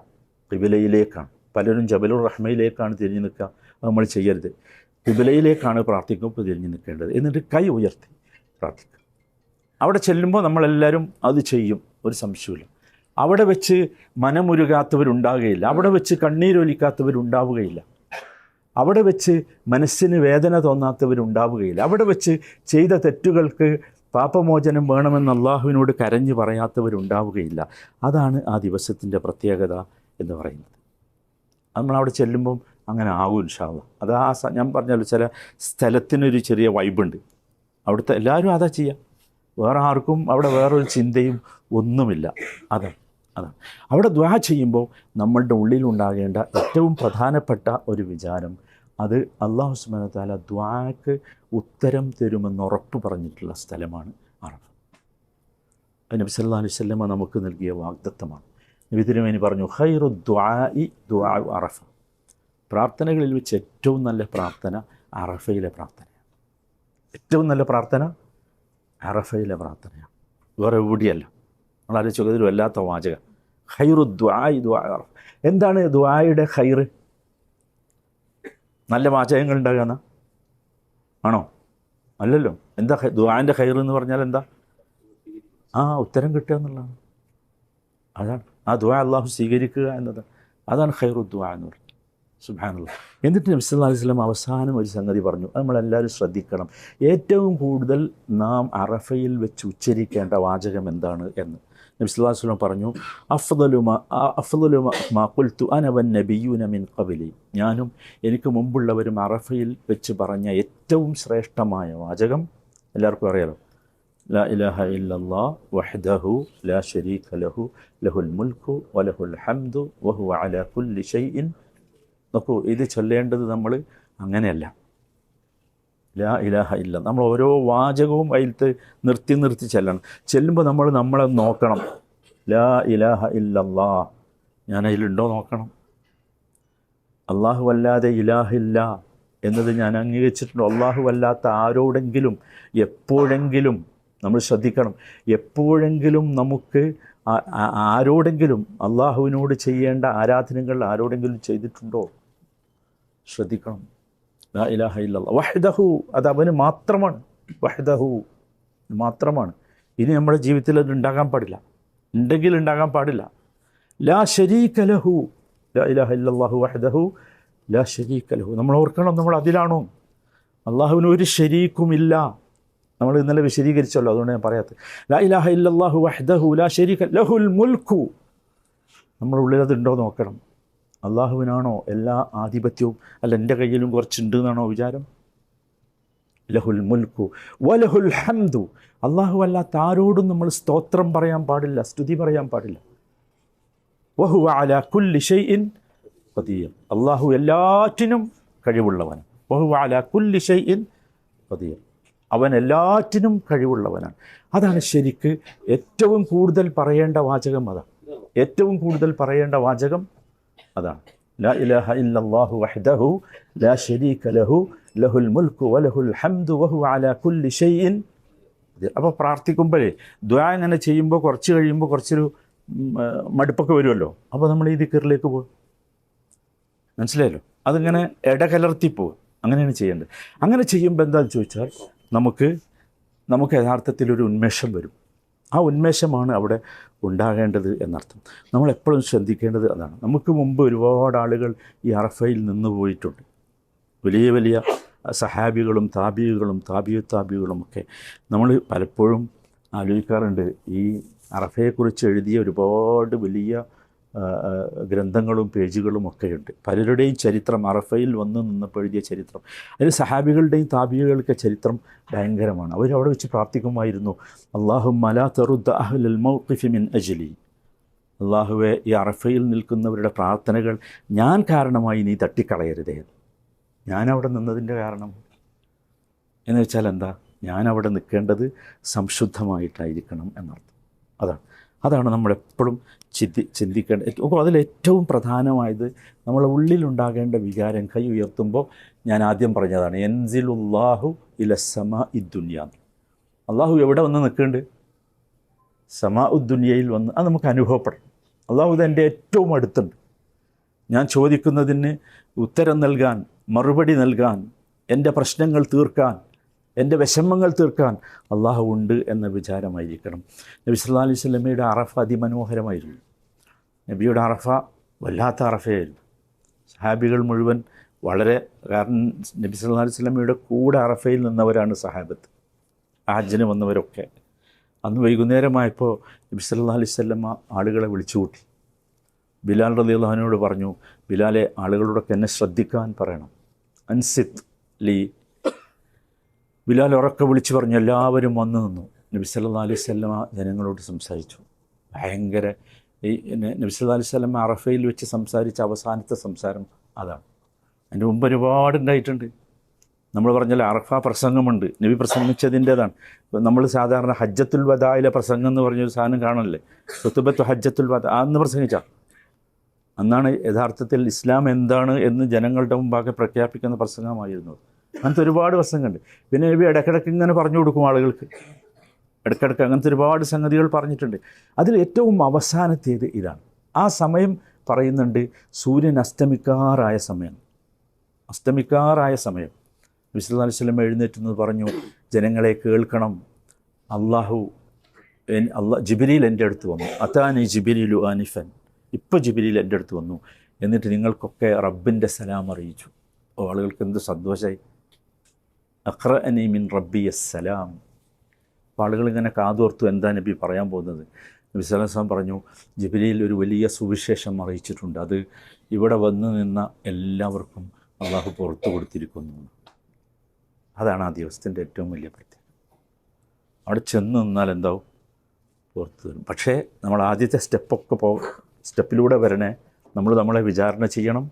ഖിബലയിലേക്കാണ്. പലരും ജബലുർ റഹ്മയിലേക്കാണ് തിരിഞ്ഞു നിൽക്കുക. അത് നമ്മൾ ചെയ്യരുത്. ഖിബലയിലേക്കാണ് പ്രാർത്ഥിക്കുമ്പോൾ തിരിഞ്ഞു നിൽക്കേണ്ടത്. എന്നിട്ട് കൈ ഉയർത്തി പ്രാർത്ഥിക്കുക. അവിടെ ചെല്ലുമ്പോൾ നമ്മളെല്ലാവരും അത് ചെയ്യും, ഒരു സംശയമില്ല. അവിടെ വെച്ച് മനമുരുകാത്തവരുണ്ടാവുകയില്ല, അവിടെ വെച്ച് കണ്ണീരൊലിക്കാത്തവരുണ്ടാവുകയില്ല, അവിടെ വെച്ച് മനസ്സിന് വേദന തോന്നാത്തവരുണ്ടാവുകയില്ല, അവിടെ വെച്ച് ചെയ്ത തെറ്റുകൾക്ക് പാപമോചനം വേണമെന്ന് അള്ളാഹുവിനോട് കരഞ്ഞു പറയാത്തവരുണ്ടാവുകയില്ല. അതാണ് ആ ദിവസത്തിൻ്റെ പ്രത്യേകത എന്ന് പറയുന്നത്. നമ്മളവിടെ ചെല്ലുമ്പം അങ്ങനെ ആകും ഇൻഷാ അല്ലാഹ്. അത് ഞാൻ പറഞ്ഞല്ലോ, ചില സ്ഥലത്തിനൊരു ചെറിയ വൈബുണ്ട്. അവിടുത്തെ എല്ലാവരും അതാ ചെയ്യുക. വേറെ ആർക്കും അവിടെ വേറൊരു ചിന്തയും ഒന്നുമില്ല. അതാണ് അവിടെ ദുആ ചെയ്യുമ്പോൾ നമ്മളുടെ ഉള്ളിലുണ്ടാകേണ്ട ഏറ്റവും പ്രധാനപ്പെട്ട ഒരു വിചാരം, അത് അല്ലാഹു സുബ്ഹാനഹു വ തആല ദുആക്ക് ഉത്തരം തരുമെന്ന് ഉറപ്പ് പറഞ്ഞിട്ടുള്ള സ്ഥലമാണ് അറഫ. നബി സല്ലല്ലാഹു അലൈഹി വസല്ലം നമുക്ക് നൽകിയ വാഗ്ദത്തമാണ്. നബി തിരുമേനി പറഞ്ഞു, ഖൈറു ദുആഇ ദുആഉ അറഫ. പ്രാർത്ഥനകളിൽ വെച്ച് ഏറ്റവും നല്ല പ്രാർത്ഥന അറഫയിലെ പ്രാർത്ഥനയാണ്. ഏറ്റവും നല്ല പ്രാർത്ഥന അറഫയിലെ പ്രാർത്ഥനയാണ്, വേറെ എവിടെയല്ല. നമ്മൾ ആലോചിച്ചത് ഒരു വല്ലാത്ത വാചകം. ഖൈറു ദുആഇ ദുആഉ അറഫ. എന്താണ് ദുആയുടെ ഖൈറ്? നല്ല വാചകങ്ങൾ ഉണ്ടാകുന്ന ആണോ? അല്ലല്ലോ. എന്താ ദുആൻ്റെ ഖൈർ എന്ന് പറഞ്ഞാൽ എന്താ? ഉത്തരം കിട്ടുക എന്നുള്ളതാണ്. അതാണ് ആ ദുആ അള്ളാഹു സ്വീകരിക്കുക എന്നത്. അതാണ് ഖൈറുദ്ദുആ എന്ന് പറയുന്നത്. സുബ്ഹാനല്ലാഹ്. എന്നിട്ട് നബി സല്ലല്ലാഹു അലൈഹി വസല്ലം അവസാനം ഒരു സംഗതി പറഞ്ഞു, അത് നമ്മളെല്ലാവരും ശ്രദ്ധിക്കണം. ഏറ്റവും കൂടുതൽ നാം അറഫയിൽ വെച്ച് ഉച്ചരിക്കേണ്ട വാചകം എന്താണ് എന്ന് നബി സല്ലല്ലാഹു അലൈഹി വസല്ലം പറഞ്ഞു, അഫ്ളലു മാ ഖുൽതു അന വന്നബിയ്യൂന മിൻ ഖബ്ലി. ഞാനും എനിക്ക് മുമ്പുള്ളവരും അറഫയിൽ വെച്ച് പറഞ്ഞ ഏറ്റവും ശ്രേഷ്ഠമായ വാചകം എല്ലാവർക്കും അറിയാലോ, ലാ ഇലാഹ ഇല്ലല്ലാഹ് വഹ്ദഹു ലാ ശരീക ലഹു ലഹുൽ മുൽക്കു വലഹുൽ ഹംദു വഹുവ അലാ കുല്ലി ഷൈഇൻ. നോക്കൂ, ഇത് ചൊല്ലേണ്ടത് നമ്മൾ അങ്ങനെയല്ല. ലാ ഇലാഹ ഇല്ല, നമ്മൾ ഓരോ വാചകവും അതിലത്ത് നിർത്തി ചെല്ലണം. ചെല്ലുമ്പോൾ നമ്മൾ നമ്മളെ നോക്കണം. ലാ ഇലാഹ ഇല്ലല്ലാഹ്, ഞാൻ അതിലുണ്ടോ നോക്കണം. അള്ളാഹു അല്ലാതെ ഇലാഹില്ല എന്നത് ഞാൻ അംഗീകരിച്ചിട്ടുണ്ടോ. അള്ളാഹു അല്ലാത്ത ആരോടെങ്കിലും എപ്പോഴെങ്കിലും നമ്മൾ ശ്രദ്ധിക്കണം. എപ്പോഴെങ്കിലും നമുക്ക് ആരോടെങ്കിലും അള്ളാഹുവിനോട് ചെയ്യേണ്ട ആരാധനകൾ ആരോടെങ്കിലും ചെയ്തിട്ടുണ്ടോ, ശ്രദ്ധിക്കണം. ലാ ഇലാഹ ഇല്ലല്ലാഹ് വഹ്ദഹു, അത് അവന് മാത്രമാണ്. വഹ്ദഹു മാത്രമാണ്. ഇനി നമ്മുടെ ജീവിതത്തിൽ അത് ഉണ്ടാകാൻ പാടില്ല, ഉണ്ടെങ്കിൽ ഉണ്ടാകാൻ പാടില്ല. ലാ ശരീക ലഹു, ലാ ഇലാഹ ഇല്ലല്ലാഹു വഹ്ദഹു ലാ ശരീക ലഹു. നമ്മൾ ഓർക്കണം, നമ്മൾ അതിലാണോ. അള്ളാഹുവിന് ഒരു ശരീക്കുമില്ല. നമ്മൾ ഇന്നലെ വിശദീകരിച്ചല്ലോ, അതുകൊണ്ട് ഞാൻ പറയാത്തത്. ലാ ഇലാഹ ഇല്ലല്ലാഹു വഹ്ദഹു ലാ ശരീക ലഹുൽ മുൽക്കു, നമ്മുടെ ഉള്ളിൽ അതുണ്ടോ നോക്കണം. അള്ളാഹുവിനാണോ എല്ലാ ആധിപത്യവും, അല്ല എൻ്റെ കയ്യിലും കുറച്ചുണ്ട് എന്നാണോ വിചാരം. ലഹുൽ മുൽക്കു വലഹുൽ ഹംദു, അള്ളാഹു അല്ലാത്ത ആരോടും നമ്മൾ സ്തോത്രം പറയാൻ പാടില്ല, സ്തുതി പറയാൻ പാടില്ല. വഹുവ അലാ കുല്ലി ഷൈഇൻ ഖദീർ, അള്ളാഹു എല്ലാറ്റിനും കഴിവുള്ളവനാണ്. വഹുവ അലാ കുല്ലി ഷൈഇൻ ഖദീർ, അവൻ എല്ലാറ്റിനും കഴിവുള്ളവനാണ്. അതാണ് ശരിക്ക് ഏറ്റവും കൂടുതൽ പറയേണ്ട വാചകം. അതാണ് ഏറ്റവും കൂടുതൽ പറയേണ്ട വാചകം, അതാണ് ലാ ഇലാഹ ഇല്ലല്ലാഹു വഹ്ദഹു ലാ ശരീക ലഹു ലഹുൽ മുൽക്കു വലഹുൽ ഹംദു വഹുവ അലാ കുല്ലി ഷൈഇൻ. അപ്പോൾ പ്രാർത്ഥിക്കുമ്പോഴേ ദുആ ഇങ്ങനെ ചെയ്യുമ്പോൾ കുറച്ച് കഴിയുമ്പോൾ കുറച്ചൊരു മടുപ്പൊക്കെ വരുമല്ലോ. അപ്പോൾ നമ്മൾ ഈ ദിക്റിലേക്ക് പോകും, മനസ്സിലായല്ലോ. അതിങ്ങനെ ഇടകലർത്തിപ്പോവും. അങ്ങനെയാണ് ചെയ്യേണ്ടത്. അങ്ങനെ ചെയ്യുമ്പോൾ എന്താണെന്ന് ചോദിച്ചാൽ നമുക്ക് യഥാർത്ഥത്തിലൊരു ഉന്മേഷം വരും. ആ ഉന്മേഷമാണ് അവിടെ ഉണ്ടാകേണ്ടത് എന്നർത്ഥം. നമ്മളെപ്പോഴും ശ്രദ്ധിക്കേണ്ടത് അതാണ്. നമുക്ക് മുമ്പ് ഒരുപാട് ആളുകൾ ഈ അറഫയിൽ നിന്ന് പോയിട്ടുണ്ട്. വലിയ വലിയ സഹാബികളും താബികളും ഒക്കെ നമ്മൾ പലപ്പോഴും ആലോചിക്കാറുണ്ട്. ഈ അറഫയെക്കുറിച്ച് എഴുതിയ ഒരുപാട് വലിയ ഗ്രന്ഥങ്ങളും പേജുകളും ഒക്കെയുണ്ട്. പലരുടെയും ചരിത്രം, അറഫയിൽ വന്ന് നിന്നപ്പോൾ എഴുതിയ ചരിത്രം, അതിൽ സഹാബികളുടെയും താബികളുടെ ചരിത്രം ഭയങ്കരമാണ്. അവരവിടെ വെച്ച് പ്രാർത്ഥിക്കുമായിരുന്നു, അല്ലാഹുമ്മ ലാ തറുദ്ദ അഹ്ലൽ മൗഖിഫി മിൻ അജ്ലി, അള്ളാഹുവെ ഈ അറഫയിൽ നിൽക്കുന്നവരുടെ പ്രാർത്ഥനകൾ ഞാൻ കാരണമായി നീ തട്ടിക്കളയരുതേ. ഞാനവിടെ നിന്നതിൻ്റെ കാരണം എന്ന് വെച്ചാൽ എന്താ, ഞാനവിടെ നിൽക്കേണ്ടത് സംശുദ്ധമായിട്ടായിരിക്കണം എന്നർത്ഥം. അതാണ് നമ്മളെപ്പോഴും ചിന്തിക്കേണ്ടത്. അതിലേറ്റവും പ്രധാനമായത് നമ്മളെ ഉള്ളിലുണ്ടാകേണ്ട വികാരം. കൈ ഉയർത്തുമ്പോൾ ഞാൻ ആദ്യം പറഞ്ഞതാണ്, യൻസിലുല്ലാഹു ഇലസ്സമാ ഇദ്ദുനിയ. അള്ളാഹു എവിടെ വന്ന് നിൽക്കുന്നുണ്ട്? സമാ ഉദ്ദുനിയയിൽ വന്ന്. അത് നമുക്ക് അനുഭവപ്പെടണം. അള്ളാഹു ഇത് എൻ്റെ ഏറ്റവും അടുത്തുണ്ട്. ഞാൻ ചോദിക്കുന്നതിന് ഉത്തരം നൽകാൻ, മറുപടി നൽകാൻ, എൻ്റെ പ്രശ്നങ്ങൾ തീർക്കാൻ, എൻ്റെ വിഷമങ്ങൾ തീർക്കാൻ അള്ളാഹു ഉണ്ട് എന്ന വിചാരമായിരിക്കണം. നബി സല്ലല്ലാഹു അലൈഹി വസല്ലമയുടെ അറഫ അതിമനോഹരമായിരുന്നു. നബിയുടെ അറഫ വല്ലാത്ത അറഫയായിരുന്നു. സഹാബികൾ മുഴുവൻ വളരെ, കാരണം നബി സല്ലല്ലാഹു അലൈഹി വസല്ലമയുടെ കൂടെ അറഫയിൽ നിന്നവരാണ് സഹാബത്ത്, ഹജ്ജിന് വന്നവരൊക്കെ. അന്ന് വൈകുന്നേരമായപ്പോൾ നബി സല്ലല്ലാഹു അലൈഹി വസല്ലമ ആളുകളെ വിളിച്ചു കൂട്ടി. ബിലാൽ റളിയല്ലാഹു അൻഹുവിനോട് പറഞ്ഞു, ബിലാലെ ആളുകളോടൊക്കെ എന്നെ ശ്രദ്ധിക്കാൻ പറയണം. അൻസിത്ത് ലീ. ബിലാൽ ഉറക്കെ വിളിച്ചു പറഞ്ഞു. എല്ലാവരും വന്നു നിന്നു. നബി സല്ലല്ലാഹു അലൈഹി വസല്ലമ ജനങ്ങളോട് സംസാരിച്ചു. ഭയങ്കര ഈ നബി സല്ലല്ലാഹു അലൈഹി വസല്ലമ അറഫയിൽ വെച്ച് സംസാരിച്ച അവസാനത്തെ സംസാരം അതാണ്. അതിൻ്റെ മുമ്പ് ഒരുപാടുണ്ടായിട്ടുണ്ട്. നമ്മൾ പറഞ്ഞാൽ അറഫ പ്രസംഗമുണ്ട്, നബി പ്രസംഗിച്ചതിൻ്റെതാണ്. നമ്മൾ സാധാരണ ഹജ്ജത്തുൽ വദായിലെ പ്രസംഗം എന്ന് പറഞ്ഞൊരു സാധനം കാണല്ലേ, ഖുതുബത്തു ഹജ്ജത്തുൽ വദാ, അന്ന് പ്രസംഗിച്ച അന്നാണ് യഥാർത്ഥത്തിൽ ഇസ്ലാം എന്താണ് എന്ന് ജനങ്ങളുടെ മുമ്പാകെ പ്രഖ്യാപിക്കുന്ന പ്രസംഗമായിരുന്നു. അങ്ങനത്തെ ഒരുപാട് പ്രസംഗമുണ്ട്. പിന്നെ നബി ഇടയ്ക്കിടയ്ക്ക് ഇങ്ങനെ പറഞ്ഞു കൊടുക്കും ആളുകൾക്ക്, ഇടയ്ക്കിടയ്ക്ക് അങ്ങനത്തെ ഒരുപാട് സംഗതികൾ പറഞ്ഞിട്ടുണ്ട്. അതിൽ ഏറ്റവും അവസാനത്തേത് ഇതാണ്. ആ സമയം പറയുന്നുണ്ട്, സൂര്യൻ അസ്തമിക്കാറായ സമയം. നബി സല്ലല്ലാഹു അലൈഹി വസല്ലം എഴുന്നേറ്റുന്നത് പറഞ്ഞു, ജനങ്ങളെ കേൾക്കണം, ജിബ്രീൽ എൻ്റെ അടുത്ത് വന്നു. അതാനി ജിബ്രീലു ആനിഫൻ, ഇപ്പോൾ ജിബ്രീൽ എൻ്റെ അടുത്ത് വന്നു. എന്നിട്ട് നിങ്ങൾക്കൊക്കെ റബ്ബിൻ്റെ സലാം അറിയിച്ചു. ആളുകൾക്ക് എന്ത് സന്തോഷമായി. അഖ്റഅനി മിൻ റബ്ബി അസ്സലാം. അപ്പോൾ ആളുകളിങ്ങനെ കാതോർത്തു, എന്താ നബി പറയാൻ പോകുന്നത്. നബി സല്ലല്ലാഹു അലൈഹി വസല്ലം പറഞ്ഞു, ജിബ്രീൽ ഒരു വലിയ സുവിശേഷം അറിയിച്ചിട്ടുണ്ട്, അത് ഇവിടെ വന്നു നിന്ന എല്ലാവർക്കും അള്ളാഹു പുറത്തു കൊടുത്തിരിക്കുന്നു. അതാണ് ആ ദിവസത്തിൻ്റെ ഏറ്റവും വലിയ പ്രത്യേകത. അവിടെ ചെന്ന് നിന്നാൽ എന്താവും, പുറത്തു തരും. പക്ഷേ നമ്മൾ ആദ്യത്തെ സ്റ്റെപ്പിലൂടെ വരണേ. നമ്മളെ വിചാരണ ചെയ്യണം,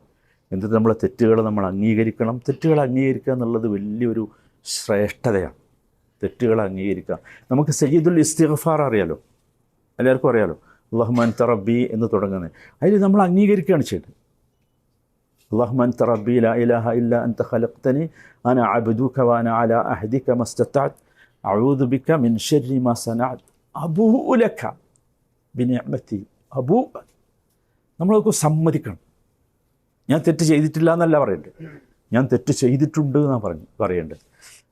എന്നിട്ട് നമ്മളെ തെറ്റുകൾ നമ്മൾ അംഗീകരിക്കണം. തെറ്റുകൾ അംഗീകരിക്കുക എന്നുള്ളത് വലിയൊരു ശ്രേഷ്ഠതയാണ്. തെറ്റുകൾ അംഗീകരിക്കുക. നമുക്ക് സയ്യിദുൽ ഇസ്തിഗ്ഫാർ അറിയാലോ, എല്ലാവർക്കും അറിയാലോ, അല്ലാഹുമ്മ അൻത റബ്ബി എന്ന് തുടങ്ങുന്നത്. അതിൽ നമ്മൾ അംഗീകരിക്കുകയാണ് ചെയ്തത്. അല്ലാഹുമ്മ അൻത റബ്ബി ലാ ഇലാഹ ഇല്ലാ അൻത ഖലഖ്തനി അന അബ്ദുക വഅന അലാ അഹ്ദിക മസ്തതഅത് അഊദു ബിക മിൻ ശർരി മാ സനഅത് അബൂഉ ലക ബിനിഅമതി. നമ്മളൊക്കെ സമ്മതിക്കണം. ഞാൻ തെറ്റ് ചെയ്തിട്ടില്ല എന്നല്ല പറയേണ്ടത്, ഞാൻ തെറ്റ് ചെയ്തിട്ടുണ്ട് എന്നാണ് പറയേണ്ടത്.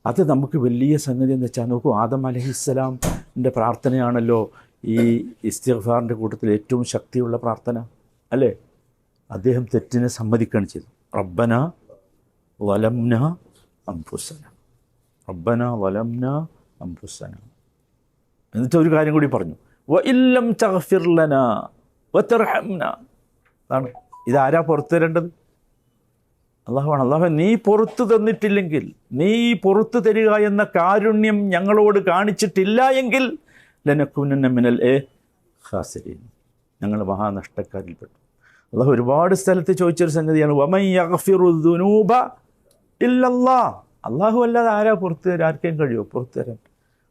അത് നമുക്ക് വലിയ സംഗതി എന്ന് വെച്ചാൽ, നോക്കൂ, ആദം അലൈഹിസ്സലാമിൻ്റെ പ്രാർത്ഥനയാണല്ലോ ഈ ഇസ്തിഗ്ഫാറിൻ്റെ കൂട്ടത്തിൽ ഏറ്റവും ശക്തിയുള്ള പ്രാർത്ഥന, അല്ലേ? അദ്ദേഹം തെറ്റിനെ സമ്മതിക്കുകയാണ് ചെയ്തു. റബ്ബന വലംന അംഫുസന, റബ്ബന വലംന അംഫുസന. എന്നിട്ട് ഒരു കാര്യം കൂടി പറഞ്ഞു, വ ഇല്ലം തഗ്ഫിർ ലനാ വതർഹംന. അതാണ്, ഇതാരാ പുറത്തു തരേണ്ടത്? അള്ളാഹുവാണ്. അള്ളാഹു, നീ പുറത്തു തന്നിട്ടില്ലെങ്കിൽ, നീ പുറത്തു തരിക എന്ന കാരുണ്യം ഞങ്ങളോട് കാണിച്ചിട്ടില്ല എങ്കിൽ ലനകൂനന്ന മിനൽ ഖാസിരീൻ, ഞങ്ങൾ മഹാനഷ്ടക്കാരിൽപ്പെട്ടു. അള്ളാഹു ഒരുപാട് സ്ഥലത്ത് ചോദിച്ചൊരു സംഗതിയാണ്, വമൻ യഗ്ഫിറു ദുനൂബ ഇല്ലല്ലാഹ്. അള്ളാഹു അല്ലാതെ ആരാ പുറത്തു തരാൻ? ആർക്കേം കഴിയുമോ പുറത്തു തരാൻ?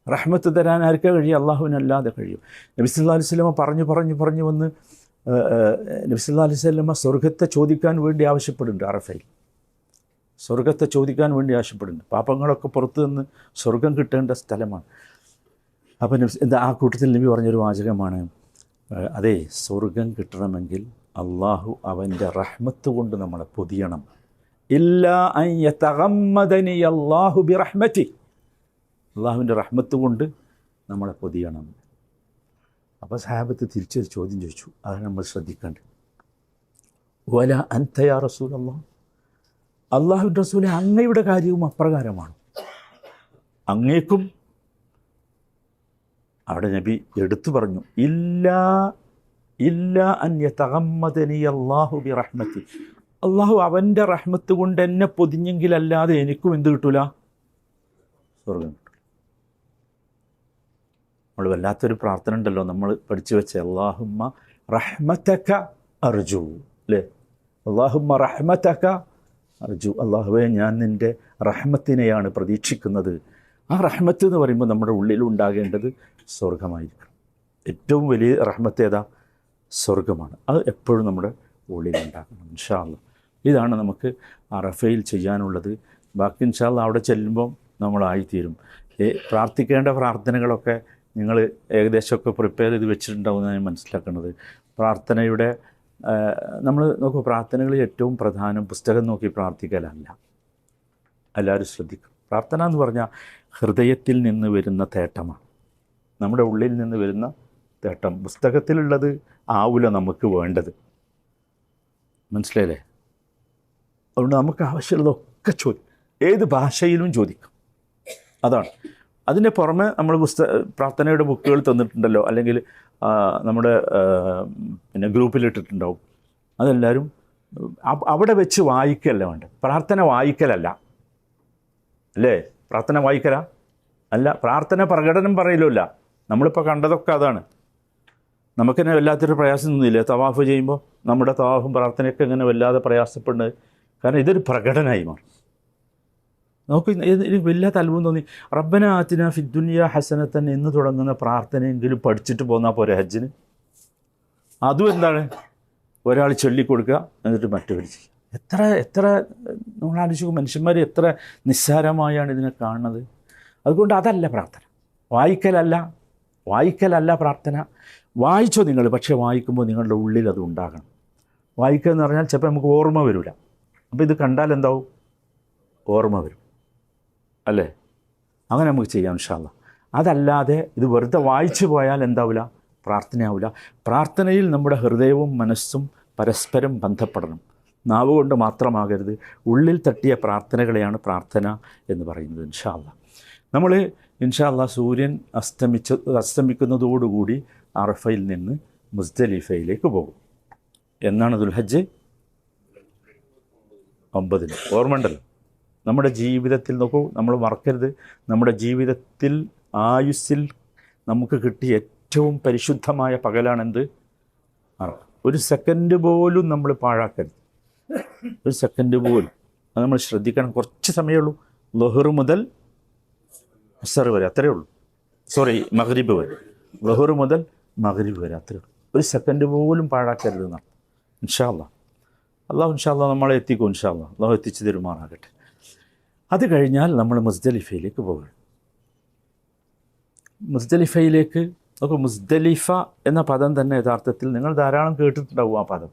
റഹ്മത്ത് തരാൻ ആർക്കാ കഴിയും? അള്ളാഹുവിനല്ലാതെ കഴിയും. നബി സല്ലല്ലാഹു അലൈഹി വസല്ലം പറഞ്ഞു വന്ന് നബി സല്ലല്ലാഹു അലൈഹി വസല്ലം സ്വർഗത്തെ ചോദിക്കാൻ വേണ്ടി ആവശ്യപ്പെടുന്നുണ്ട്. അറഫയിൽ സ്വർഗത്തെ ചോദിക്കാൻ വേണ്ടി ആവശ്യപ്പെടുന്നുണ്ട്. പാപങ്ങളൊക്കെ പുറത്തു നിന്ന് സ്വർഗം കിട്ടേണ്ട സ്ഥലമാണ്. അപ്പം എന്താ ആ കൂട്ടത്തിൽ നബി പറഞ്ഞൊരു വാചകമാണ്, അതെ, സ്വർഗം കിട്ടണമെങ്കിൽ അള്ളാഹു അവൻ്റെ റഹ്മത്ത് കൊണ്ട് നമ്മളെ പൊതിയണം. ഇല്ലാ അൻ യതഗമ്മദനി അല്ലാഹു ബിറഹ്മതി, അള്ളാഹുവിൻ്റെ റഹ്മത്ത് കൊണ്ട് നമ്മളെ പൊതിയണം. അപ്പോൾ സഹാബത്ത് തിരിച്ചൊരു ചോദ്യം ചോദിച്ചു, അതാണ് നമ്മൾ ശ്രദ്ധിക്കേണ്ടത്. വല അൻത യാ റസൂലല്ലാഹ്, അള്ളാഹുവിൻ്റെ റസൂലെ, അങ്ങയുടെ കാര്യവും അപ്രകാരമാണ്. അങ്ങേക്കും? അവിടെ നബി എടുത്തു പറഞ്ഞു, ഇല്ലാ അൻ യതഗമ്മദനി അല്ലാഹു ബിറഹ്മതി, അള്ളാഹു അവൻ്റെ റഹ്മത്ത് കൊണ്ട് എന്നെ പൊതിഞ്ഞെങ്കിലല്ലാതെ എനിക്കും എന്ത് കിട്ടൂല? സ്വർഗം കിട്ടും. നമ്മൾ വല്ലാത്തൊരു പ്രാർത്ഥന ഉണ്ടല്ലോ നമ്മൾ പഠിച്ചു വെച്ച, അല്ലാഹുമ്മ റഹ്മതക അർജു, അല്ലേ? അല്ലാഹുമ്മ റഹ്മതക അർജു, അള്ളാഹുവേ, ഞാൻ നിൻ്റെ റഹ്മത്തിനെയാണ് പ്രതീക്ഷിക്കുന്നത്. ആ റഹ്മത്ത് എന്ന് പറയുമ്പോൾ നമ്മുടെ ഉള്ളിലുണ്ടാകേണ്ടത് സ്വർഗമായിരിക്കണം. ഏറ്റവും വലിയ റഹ്മത്ത് ഏതാ? സ്വർഗമാണ്. അത് എപ്പോഴും നമ്മുടെ ഉള്ളിലുണ്ടാകണം. ഇൻഷാ അല്ലാഹ് ഇതാണ് നമുക്ക് അറഫയിൽ ചെയ്യാനുള്ളത്. ബാക്കി ഇൻഷാ അല്ലാഹ് അവിടെ ചെല്ലുമ്പം നമ്മളായിത്തീരും. പ്രാർത്ഥിക്കേണ്ട പ്രാർത്ഥനകളൊക്കെ നിങ്ങൾ ഏകദേശമൊക്കെ പ്രിപ്പയർ ചെയ്ത് വെച്ചിട്ടുണ്ടാവുമെന്ന് ഞാൻ മനസ്സിലാക്കുന്നത്. പ്രാർത്ഥനയുടെ നമ്മൾ നോക്കൂ, പ്രാർത്ഥനകളിൽ ഏറ്റവും പ്രധാനം പുസ്തകം നോക്കി പ്രാർത്ഥിക്കലല്ല. എല്ലാവരും ശ്രദ്ധിക്കും. പ്രാർത്ഥന എന്ന് പറഞ്ഞാൽ ഹൃദയത്തിൽ നിന്ന് വരുന്ന തേട്ടമാണ്, നമ്മുടെ ഉള്ളിൽ നിന്ന് വരുന്ന തേട്ടം. പുസ്തകത്തിലുള്ളത് ആവില്ല നമുക്ക് വേണ്ടത്, മനസ്സിലായില്ലേ? അതുകൊണ്ട് നമുക്ക് ആവശ്യമുള്ളതൊക്കെ ഏത് ഭാഷയിലും ചോദിക്കും. അതാണ്. അതിൻ്റെ പുറമെ നമ്മൾ പ്രാർത്ഥനയുടെ ബുക്കുകൾ തന്നിട്ടുണ്ടല്ലോ, അല്ലെങ്കിൽ നമ്മുടെ പിന്നെ ഗ്രൂപ്പിലിട്ടിട്ടുണ്ടാവും. അതെല്ലാവരും അവിടെ വെച്ച് വായിക്കല്ല വേണ്ടത്. പ്രാർത്ഥന വായിക്കലല്ല, അല്ലേ? പ്രാർത്ഥന വായിക്കല അല്ല, പ്രാർത്ഥന പ്രകടനം പറയലുമില്ല. നമ്മളിപ്പോൾ കണ്ടതൊക്കെ അതാണ്. നമുക്കെന്നെ വല്ലാത്തൊരു പ്രയാസം ഒന്നുമില്ല തവാഫ് ചെയ്യുമ്പോൾ. നമ്മുടെ തവാഫും പ്രാർത്ഥനയൊക്കെ ഇങ്ങനെ വല്ലാതെ പ്രയാസപ്പെടുന്നത് കാരണം ഇതൊരു പ്രകടനമായി മാറും. നമുക്ക് എനിക്ക് വല്ലാത്ത അത്ഭുതം തോന്നി. റബ്ബന ആതിന ഫിദ്ദുനിയ ഹസനത്തൻ എന്ന് തുടങ്ങുന്ന പ്രാർത്ഥനയെങ്കിലും പഠിച്ചിട്ട് പോന്നാൽ പോരെ ഹജ്ജിന്? അതും എന്താണ്, ഒരാൾ ചൊല്ലിക്കൊടുക്കുക, എന്നിട്ട് മറ്റൊരു ചെയ്യുക. എത്ര നമ്മൾ ആലോചിക്കും, മനുഷ്യന്മാർ എത്ര നിസ്സാരമായാണ് ഇതിനെ കാണുന്നത്. അതുകൊണ്ട് അതല്ല പ്രാർത്ഥന, വായിക്കലല്ല പ്രാർത്ഥന. വായിച്ചോ നിങ്ങൾ, പക്ഷേ വായിക്കുമ്പോൾ നിങ്ങളുടെ ഉള്ളിൽ അത് ഉണ്ടാകണം. വായിക്കുക എന്ന് പറഞ്ഞാൽ ചിലപ്പോൾ നമുക്ക് ഓർമ്മ വരില്ല. അപ്പോൾ ഇത് കണ്ടാൽ എന്താവും? ഓർമ്മ വരും, അല്ലേ? അങ്ങനെ നമുക്ക് ചെയ്യാം ഇൻഷാ അല്ലാഹ്. അതല്ലാതെ ഇത് വെറുതെ വായിച്ചു പോയാൽ എന്താവില്ല? പ്രാർത്ഥനയാവില്ല. പ്രാർത്ഥനയിൽ നമ്മുടെ ഹൃദയവും മനസ്സും പരസ്പരം ബന്ധപ്പെടണം. നാവ് കൊണ്ട് മാത്രമാകരുത്, ഉള്ളിൽ തട്ടിയ പ്രാർത്ഥനകളെയാണ് പ്രാർത്ഥന എന്ന് പറയുന്നത്. ഇൻഷാ അല്ലാഹ് നമ്മൾ ഇൻഷാ അല്ലാഹ് സൂര്യൻ അസ്തമിക്കുന്നതോടുകൂടി അറഫയിൽ നിന്ന് മുസ്ദലിഫയിലേക്ക് പോകും. എന്നാണ് ദുൽഹജ്ജ് 9. ഓർമ്മയുണ്ടല്ലോ. നമ്മുടെ ജീവിതത്തിൽ നോക്കൂ, നമ്മൾ മറക്കരുത്, നമ്മുടെ ജീവിതത്തിൽ ആയുസ്സിൽ നമുക്ക് കിട്ടിയ ഏറ്റവും പരിശുദ്ധമായ പകലാണെന്ത്? അറഫ. ഒരു സെക്കൻഡ് പോലും നമ്മൾ പാഴാക്കരുത്, ഒരു സെക്കൻഡ് പോലും. അത് നമ്മൾ ശ്രദ്ധിക്കണം. കുറച്ച് സമയമേ ഉള്ളൂ, ളുഹർ മുതൽ അസ്ർ വരെ, അത്രയേ ഉള്ളൂ. മഗ്രിബ് വരെ, ളുഹർ മുതൽ മഗ്രിബ് വരെ, അത്രയേ ഉള്ളൂ. ഒരു സെക്കൻഡ് പോലും പാഴാക്കരുത് എന്നാണ്. ഇൻഷാ അല്ലാഹ് അള്ളാഹു ഇൻഷാ അല്ലാഹ് നമ്മളെ എത്തിക്കും. ഇൻഷാ അല്ലാഹ് അള്ളാഹു എത്തിച്ചു തരുമാറാകട്ടെ. അത് കഴിഞ്ഞാൽ നമ്മൾ മുസ്ദലിഫയിലേക്ക് പോകും. മുസ്ദലിഫയിലേക്ക് നോക്കൂ, മുസ്ദലിഫ എന്ന പദം തന്നെ യഥാർത്ഥത്തിൽ നിങ്ങൾ ധാരാളം കേട്ടിട്ടുണ്ടാവും. ആ പദം,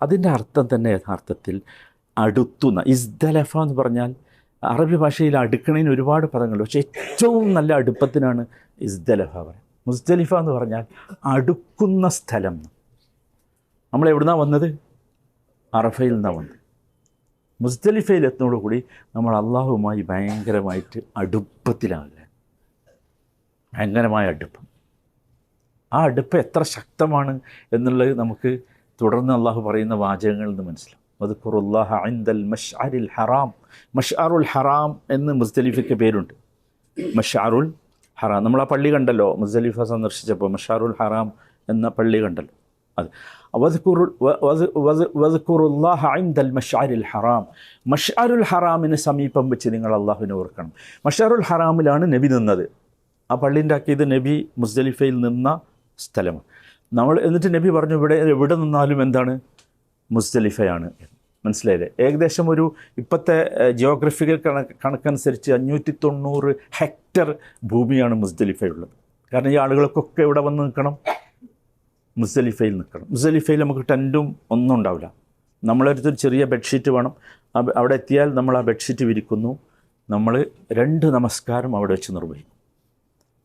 അതിൻ്റെ അർത്ഥം തന്നെ യഥാർത്ഥത്തിൽ അടുത്തുന്ന. ഇസ്ദലഫ എന്ന് പറഞ്ഞാൽ അറബി ഭാഷയിൽ അടുക്കണതിന് ഒരുപാട് പദങ്ങളുണ്ട്, പക്ഷേ ഏറ്റവും നല്ല അടുപ്പത്തിനാണ് ഇസ്ദലഫ പറയുന്നത്. മുസ്ദലിഫ എന്ന് പറഞ്ഞാൽ അടുക്കുന്ന സ്ഥലം. നമ്മൾ എവിടുന്നാണ് വന്നത്? അറഫയിൽ നിന്നാണ് വന്നത്. മുസ്ദലിഫയിൽ എത്തുന്നതോടുകൂടി നമ്മൾ അള്ളാഹുവുമായി ഭയങ്കരമായിട്ട് അടുപ്പത്തിലാവില്ല, ഭയങ്കരമായ അടുപ്പം. ആ അടുപ്പം എത്ര ശക്തമാണ് എന്നുള്ളത് നമുക്ക് തുടർന്ന് അള്ളാഹു പറയുന്ന വാചകങ്ങളിൽ നിന്ന് മനസ്സിലാവും. വദ്കുറുല്ലാഹ ഇൻദൽ മശ്അരിൽ ഹറാം. മശ്അറുൽ ഹറാം എന്ന് മുസ്ദലിഫയ്ക്ക് പേരുണ്ട്. മശ്അറുൽ ഹറാം, നമ്മൾ ആ പള്ളി കണ്ടല്ലോ മുസ്ദലിഫ സന്ദർശിച്ചപ്പോൾ, മശ്അറുൽ ഹറാം എന്ന പള്ളി കണ്ടല്ലോ. അത് വദ്കുറുല്ലാഹ ഇൻദൽ മശ്അരിൽ ഹറാം. മശ്അറുൽ ഹറാമിന് സമീപം വെച്ച് നിങ്ങൾ അള്ളാഹുവിനെ ഓർക്കണം. മശ്അറുൽ ഹറാമിലാണ് നബി നിന്നത്. ആ പള്ളി ഉണ്ടാക്കിയത് നബി മുസ്ദലിഫയിൽ നിന്ന സ്ഥലമാണ്. എന്നിട്ട് നബി പറഞ്ഞു, എവിടെ നിന്നാലും എന്താണ്? മുസ്ദലിഫയാണ്. മനസ്സിലായില്ലേ? ഏകദേശം ഒരു ഇപ്പോഴത്തെ ജിയോഗ്രഫിക്കൽ കണക്കനുസരിച്ച് 590 ഹെക്ടർ ഭൂമിയാണ് മുസ്ദലിഫയുള്ളത്. കാരണം ഈ ആളുകൾക്കൊക്കെ ഇവിടെ വന്ന് നിൽക്കണം, മുസ്ദലിഫയിൽ നിൽക്കണം. മുസ്ദലിഫയിൽ നമുക്ക് ടെൻറ്റും ഒന്നും ഉണ്ടാവില്ല. നമ്മളടുത്തൊരു ചെറിയ ബെഡ്ഷീറ്റ് വേണം. അവിടെ എത്തിയാൽ നമ്മൾ ആ ബെഡ്ഷീറ്റ് വിരിക്കുന്നു. നമ്മൾ 2 നമസ്കാരം അവിടെ വെച്ച് നിർവഹിക്കും.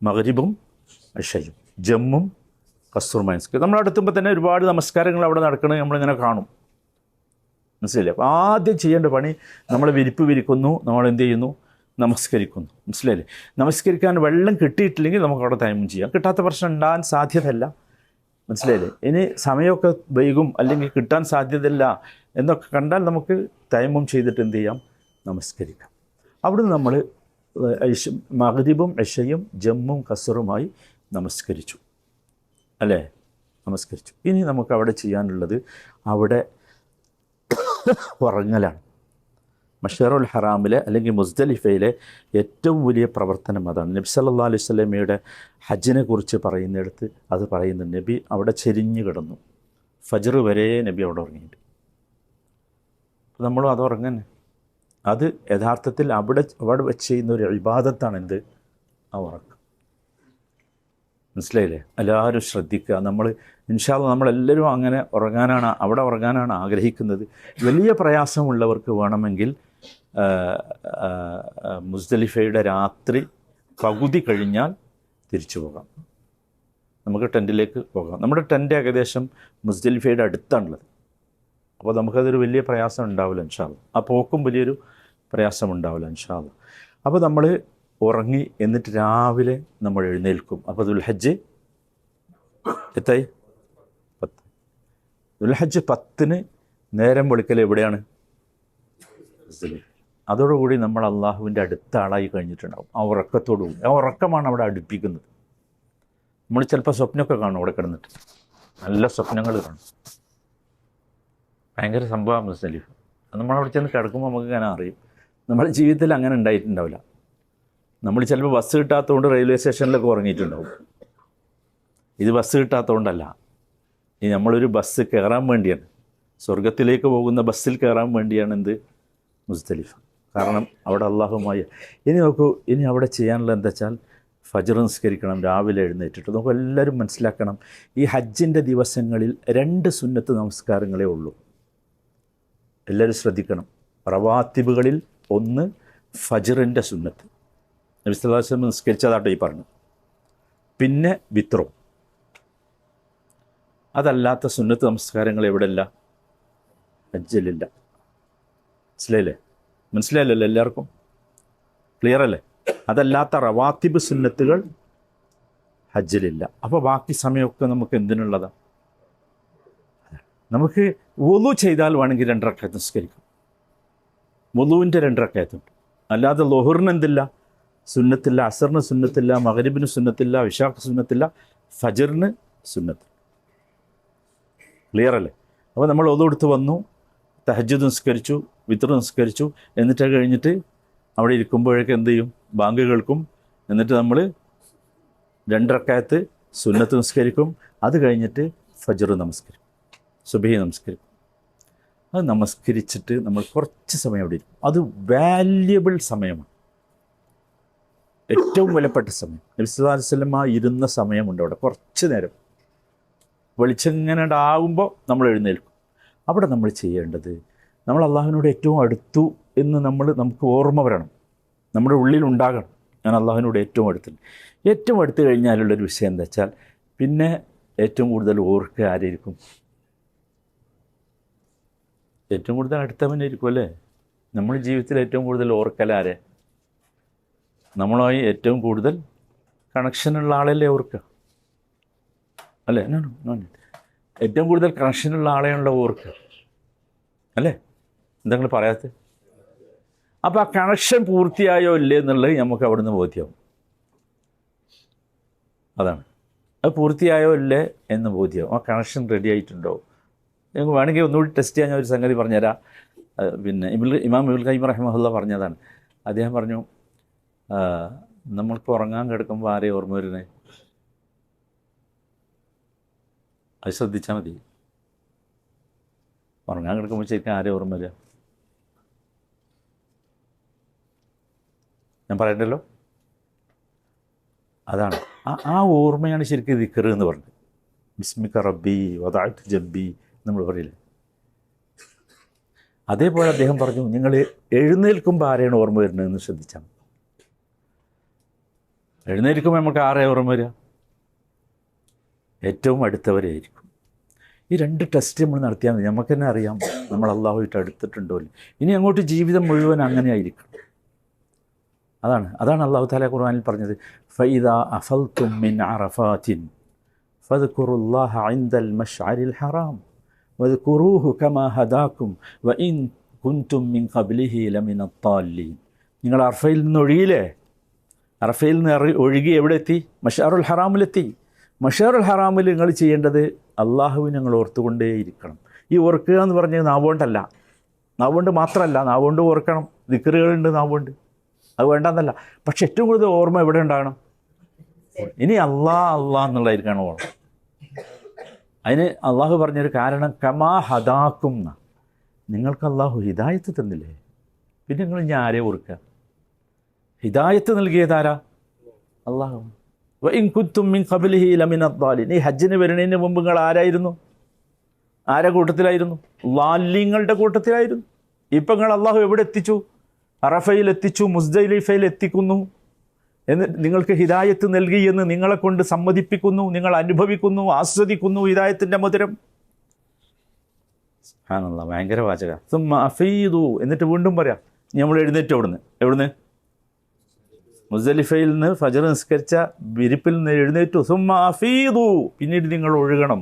മഗ്രിബും ഇശയും, ജമ്മും കസ്റുമൈൻസ്. നമ്മളടുത്തുമ്പോൾ തന്നെ ഒരുപാട് നമസ്കാരങ്ങൾ അവിടെ നടക്കുന്നത് നമ്മളിങ്ങനെ കാണും. മനസ്സിലായില്ലേ? അപ്പോൾ ആദ്യം ചെയ്യേണ്ട പണി, നമ്മൾ വിരിപ്പ് വിരിക്കുന്നു, നമ്മൾ എന്ത് ചെയ്യുന്നു? നമസ്കരിക്കുന്നു. മനസ്സിലായില്ലേ? നമസ്കരിക്കാൻ വെള്ളം കിട്ടിയിട്ടില്ലെങ്കിൽ നമുക്ക് അവിടെ തൈമം ചെയ്യാം. കിട്ടാത്ത പ്രശ്നം ഉണ്ടാകാൻ സാധ്യതയല്ല. മനസ്സിലായില്ലേ? ഇനി സമയമൊക്കെ വൈകും അല്ലെങ്കിൽ കിട്ടാൻ സാധ്യതയില്ല എന്നൊക്കെ കണ്ടാൽ നമുക്ക് തൈമം ചെയ്തിട്ട് എന്ത് ചെയ്യാം? നമസ്കരിക്കാം. അവിടുന്ന് നമ്മൾ മഗ്രിബും ഇശയും ജമ്മും കസറുമായി നമസ്കരിച്ചു അല്ലേ? നമസ്കരിച്ചു. ഇനി നമുക്ക് അവിടെ ചെയ്യാനുള്ളത് അവിടെ ഉറങ്ങലാണ്. മശ്അറുൽ ഹറാമിലെ അല്ലെങ്കിൽ മുസ്ദലിഫയിലെ ഏറ്റവും വലിയ പ്രവർത്തനം അതാണ്. നബി സല്ലല്ലാഹു അലൈഹി വസല്ലമയുടെ ഹജ്ജിനെ കുറിച്ച് പറയുന്നിടത്ത് അത് പറയുന്നു. നബി അവിടെ ചെരിഞ്ഞു കിടന്നു, ഫജ്ർ വരെ നബി അവിടെ ഉറങ്ങിയിട്ട്. അപ്പോൾ നമ്മളും അത് ഉറങ്ങന്നെ. അത് യഥാർത്ഥത്തിൽ അവിടെ വെച്ച് ചെയ്യുന്ന ഒരു ഇബാദത്താണ്. എന്ത്? ആ ഉറക്കം. മനസ്സിലായില്ലേ? എല്ലാവരും ശ്രദ്ധിക്കുക. നമ്മൾ ഇൻഷാ അല്ലാഹ് നമ്മളെല്ലാവരും അങ്ങനെ അവിടെ ഉറങ്ങാനാണ് ആഗ്രഹിക്കുന്നത്. വലിയ പ്രയാസമുള്ളവർക്ക് വേണമെങ്കിൽ മുസ്ദലിഫയുടെ രാത്രി പകുതി കഴിഞ്ഞാൽ തിരിച്ചു പോകാം, നമുക്ക് ടെൻറ്റിലേക്ക് പോകാം. നമ്മുടെ ടെൻറ്റ് ഏകദേശം മുസ്ദലിഫയുടെ അടുത്താണുള്ളത്. അപ്പോൾ നമുക്കതൊരു വലിയ പ്രയാസം ഉണ്ടാവില്ല ഇൻഷാ അല്ലാഹ്. ആ പോക്കും വലിയൊരു പ്രയാസം ഉണ്ടാവില്ല ഇൻഷാ അല്ലാഹ്. അപ്പോൾ നമ്മൾ ഉറങ്ങി, എന്നിട്ട് രാവിലെ നമ്മൾ എഴുന്നേൽക്കും. അപ്പോൾ ദുൽഹജ്ജ് എത്തായി 10. ദുൽഹജ്ജ് 10-ന് നേരം വെളുക്കൽ എവിടെയാണ്? അതോടുകൂടി നമ്മൾ അള്ളാഹുവിൻ്റെ അടുത്ത ആളായി കഴിഞ്ഞിട്ടുണ്ടാവും. ആ ഉറക്കത്തോടുകൂടി. ആ ഉറക്കമാണ് അവിടെ അടുപ്പിക്കുന്നത്. നമ്മൾ ചിലപ്പോൾ സ്വപ്നമൊക്കെ കാണും അവിടെ കിടന്നിട്ട്, നല്ല സ്വപ്നങ്ങൾ കാണും. ഭയങ്കര സംഭവമാണ് മുസ്ദലിഫ. നമ്മളവിടെ ചെന്ന് കിടക്കുമ്പോൾ നമുക്ക് ഇങ്ങനെ അറിയും. നമ്മുടെ ജീവിതത്തിൽ അങ്ങനെ ഉണ്ടായിട്ടുണ്ടാവില്ല. നമ്മൾ ചിലപ്പോൾ ബസ് കിട്ടാത്തതുകൊണ്ട് റെയിൽവേ സ്റ്റേഷനിലൊക്കെ ഉറങ്ങിയിട്ടുണ്ടാവും. ഇത് ബസ് കിട്ടാത്തതുകൊണ്ടല്ല, ഈ നമ്മളൊരു ബസ് കയറാൻ വേണ്ടിയാണ്, സ്വർഗത്തിലേക്ക് പോകുന്ന ബസ്സിൽ കയറാൻ വേണ്ടിയാണ് എന്ത്? മുസ്ദലിഫ. കാരണം അവിടെ അള്ളാഹുമായി. ഇനി നോക്കൂ, ഇനി അവിടെ ചെയ്യാനുള്ള എന്താ വെച്ചാൽ ഫജ്ർ നിസ്കരിക്കണം രാവിലെ എഴുന്നേറ്റിട്ട്. നമുക്ക് എല്ലാവരും മനസ്സിലാക്കണം, ഈ ഹജ്ജിൻ്റെ ദിവസങ്ങളിൽ 2 സുന്നത്ത് നമസ്കാരങ്ങളേ ഉള്ളൂ. എല്ലാവരും ശ്രദ്ധിക്കണം. റവാത്തിബുകളിൽ 1 ഫജ്റിൻ്റെ സുന്നത്ത്, നബി സല്ലല്ലാഹു അലൈഹി വസല്ലം നിസ്കരിച്ചതാട്ടോ ഈ പറഞ്ഞു. പിന്നെ വിത്റും. അതല്ലാത്ത സുന്നത്ത് നമസ്കാരങ്ങൾ എവിടെയല്ല? ഹജ്ജിലില്ല. മനസ്സിലായില്ലേ? മനസ്സിലായില്ലല്ലോ എല്ലാവർക്കും? ക്ലിയർ അല്ലേ? അതല്ലാത്ത റവാത്തിബ് സുന്നത്തുകൾ ഹജ്ജിലില്ല. അപ്പോൾ ബാക്കി സമയമൊക്കെ നമുക്ക് എന്തിനുള്ളതാണ്? നമുക്ക് വുളു ചെയ്താൽ വേണമെങ്കിൽ 2 റക്അത്ത് നിസ്കരിക്കും. വുളുവിൻ്റെ 2 റക്അത്തുണ്ട്. അല്ലാതെ ളുഹറിന് എന്തില്ല? സുന്നത്തില്ല, അസറിന് സുന്നത്തില്ല, മഗ്രിബിന് സുന്നത്തില്ല, ഇശാക്ക് സുന്നത്തില്ല, ഫജറിന് സുന്നത്ത്. ക്ലിയർ അല്ലേ? അപ്പോൾ നമ്മൾ വുളു എടുത്ത് വന്നു, തഹജ്ജുദ് നിസ്കരിച്ചു, വിത്ർ നിസ്കരിച്ചു, എന്നിട്ട് കഴിഞ്ഞിട്ട് അവിടെ ഇരിക്കുമ്പോഴേക്ക് എന്ത് ചെയ്യും? ബാങ്ക് കേൾക്കും. എന്നിട്ട് നമ്മൾ 2 റക്അത്ത് സുന്നത്ത് നിസ്കരിക്കും. അത് കഴിഞ്ഞിട്ട് ഫജർ നമസ്കരിക്കും, സുബഹി നമസ്കരിക്കും. അത് നമസ്കരിച്ചിട്ട് നമ്മൾ കുറച്ച് സമയം അവിടെ ഇരിക്കും. അത് വാല്യബിൾ സമയമാണ്, ഏറ്റവും വിലപ്പെട്ട സമയം. നബി സല്ലല്ലാഹു അലൈഹി വസല്ലം ഇരുന്ന സമയമുണ്ട് അവിടെ. കുറച്ച് നേരം വെളിച്ചം ഇങ്ങനെ ആകുമ്പോൾ നമ്മൾ എഴുന്നേൽക്കും. അവിടെ നമ്മൾ ചെയ്യേണ്ടത്, നമ്മൾ അള്ളാഹുവിനോട് ഏറ്റവും അടുത്തു എന്ന് നമുക്ക് ഓർമ്മ വരണം, നമ്മുടെ ഉള്ളിലുണ്ടാകണം. ഞാൻ അള്ളാഹുവിനോട് ഏറ്റവും അടുത്തുണ്ട്. ഏറ്റവും അടുത്ത് കഴിഞ്ഞാലുള്ളൊരു വിഷയം എന്താ വെച്ചാൽ, പിന്നെ ഏറ്റവും കൂടുതൽ ഓർക്കുക ആരായിരിക്കും? ഏറ്റവും കൂടുതൽ അടുത്തവനായിരിക്കും അല്ലേ? നമ്മൾ ജീവിതത്തിൽ ഏറ്റവും കൂടുതൽ ഓർക്കലാരെ? നമ്മളുമായി ഏറ്റവും കൂടുതൽ കണക്ഷനുള്ള ആളല്ലേ ഓർക്കുക അല്ലേ? ഏറ്റവും കൂടുതൽ കണക്ഷനുള്ള ആളെയാണല്ലോ ഓർക്കുക അല്ലേ? എന്താ നിങ്ങൾ പറയാത്തത്? അപ്പോൾ ആ കണക്ഷൻ പൂർത്തിയായോ ഇല്ലേ എന്നുള്ളത് നമുക്ക് അവിടുന്ന് ബോധ്യമാവും. അതാണ്, അത് പൂർത്തിയായോ ഇല്ലേ എന്ന് ബോധ്യമാവും. ആ കണക്ഷൻ റെഡി ആയിട്ടുണ്ടോ? ഞങ്ങൾക്ക് വേണമെങ്കിൽ ഒന്നുകൂടി ടെസ്റ്റ് ചെയ്യാൻ ഞാൻ ഒരു സംഗതി പറഞ്ഞുതരാം. പിന്നെ ഇമാം ഇബ്നുൽ ഖയ്യിം റഹിമഹുല്ലാഹ് പറഞ്ഞതാണ്. അദ്ദേഹം പറഞ്ഞു, നമ്മൾക്ക് ഉറങ്ങാൻ കിടക്കുമ്പോൾ ആരെയും ഓർമ്മ വരുന്നത്? അത് ശ്രദ്ധിച്ചാൽ മതി. ഉറങ്ങാൻ കിടക്കുമ്പോൾ ശരിക്കും ആരെയും ഓർമ്മ വരിക? ഞാൻ പറയണ്ടല്ലോ, അതാണ് ആ ഓർമ്മയാണ് ശരിക്കും ദിക്ർ എന്ന് പറഞ്ഞത്. ബിസ്മിക റബ്ബി വദഅതു ജബ്ബി നമ്മൾ പറയില്ലേ? അതേപോലെ അദ്ദേഹം പറഞ്ഞു, നിങ്ങൾ എഴുന്നേൽക്കുമ്പോൾ ആരെയാണ് ഓർമ്മ വരുന്നതെന്ന് ശ്രദ്ധിച്ചാൽ. എഴുന്നേൽക്കുമ്പോൾ നമുക്ക് ആരെയാണ് ഓർമ്മ വരിക? ഏറ്റവും അടുത്തവരെയായിരിക്കും. ഈ 2 ടെസ്റ്റ് നമ്മൾ നടത്തിയാൽ മതി. നമുക്ക് തന്നെ അറിയാം നമ്മൾ അള്ളാഹുവായിട്ട് അടുത്തിട്ടുണ്ടോ ഇല്ല. ഇനി അങ്ങോട്ട് ജീവിതം മുഴുവൻ അങ്ങനെ ആയിരിക്കും. അതാണ് അള്ളാഹു തആല ഖുർആനിൽ പറഞ്ഞത്, ഫഇദാ അഫൽതും മിൻ അറഫാത്തിൻ ഫദ്കുറുല്ലാഹ ഇൻദൽ മശ്അരിൽ ഹറാം വദ്കുറൂഹു കമാ ഹദാക്കും വഇൻ കുൻതും മിൻ ഖബ്ലിഹി ലമിനൽ ളാലിൻ. നിങ്ങൾ അറഫയിൽ നിന്ന് ഒഴുകിയില്ലേ? അറഫയിൽ നിന്ന് ഒഴുകി എവിടെ എത്തി? മശ്അറുൽ ഹറാമിലെത്തി. മശ്അറുൽ ഹറാമിൽ നിങ്ങൾ ചെയ്യേണ്ടത് അള്ളാഹുവിനെ ഞങ്ങൾ ഓർത്തുകൊണ്ടേയിരിക്കണം. ഈ ഓർക്കുക എന്ന് പറഞ്ഞത് നാവുകൊണ്ടല്ല, നാവുകൊണ്ട് മാത്രമല്ല, നാവുകൊണ്ട് ഓർക്കണം. ദിക്റുകളുണ്ട് നാവുകൊണ്ട്, അത് വേണ്ടെന്നല്ല. പക്ഷെ ഏറ്റവും കൂടുതൽ ഓർമ്മ എവിടെ ഉണ്ടാകണം? ഇനി അള്ളാഹ് എന്നുള്ളതായിരിക്കണം ഓർമ്മ. അതിന് അള്ളാഹു പറഞ്ഞൊരു കാരണം, കമാ ഹദാക്കും, നിങ്ങൾക്ക് അള്ളാഹു ഹിദായത്ത് തന്നില്ലേ, പിന്നെ നിങ്ങൾ ഇനി ആരെ ഓർക്കുക? ഹിദായത്ത് നൽകിയതാരാ? അള്ളാഹു. വഇൻ കുൻതും മിൻ ഖബ്ലിഹി ലമിനൽ ളാലിൻ. ഈ ഹജ്ജിന് വരുന്നതിന് മുമ്പ് നിങ്ങൾ ആരായിരുന്നു? ആരെ കൂട്ടത്തിലായിരുന്നു? ളാലിങ്ങളുടെ കൂട്ടത്തിലായിരുന്നു. ഇപ്പം നിങ്ങൾ അള്ളാഹു എവിടെ എത്തിച്ചു? അറഫയിൽ എത്തിച്ചു, മുസ്ദലിഫയിൽ എത്തിക്കുന്നു. എന്ന് നിങ്ങൾക്ക് ഹിദായത്ത് നൽകി എന്ന് നിങ്ങളെ കൊണ്ട് സമ്മതിപ്പിക്കുന്നു, നിങ്ങൾ അനുഭവിക്കുന്നു, ആസ്വദിക്കുന്നു ഹിദായത്തിൻ്റെ മധുരം. സുബ്ഹാനല്ലാഹ്, ഭയങ്കര വാചക. സുമ്മ അഫീദു, എന്നിട്ട് വീണ്ടും പറയാം, നമ്മൾ എഴുന്നേറ്റ് എവിടുന്ന്? മുസ്ദലിഫയിൽ നിന്ന് ഫജർ നിസ്കരിച്ച വിരിപ്പിൽ നിന്ന് എഴുന്നേറ്റു. സുമ്മ അഫീദു, പിന്നീട് നിങ്ങൾ ഒഴുകണം.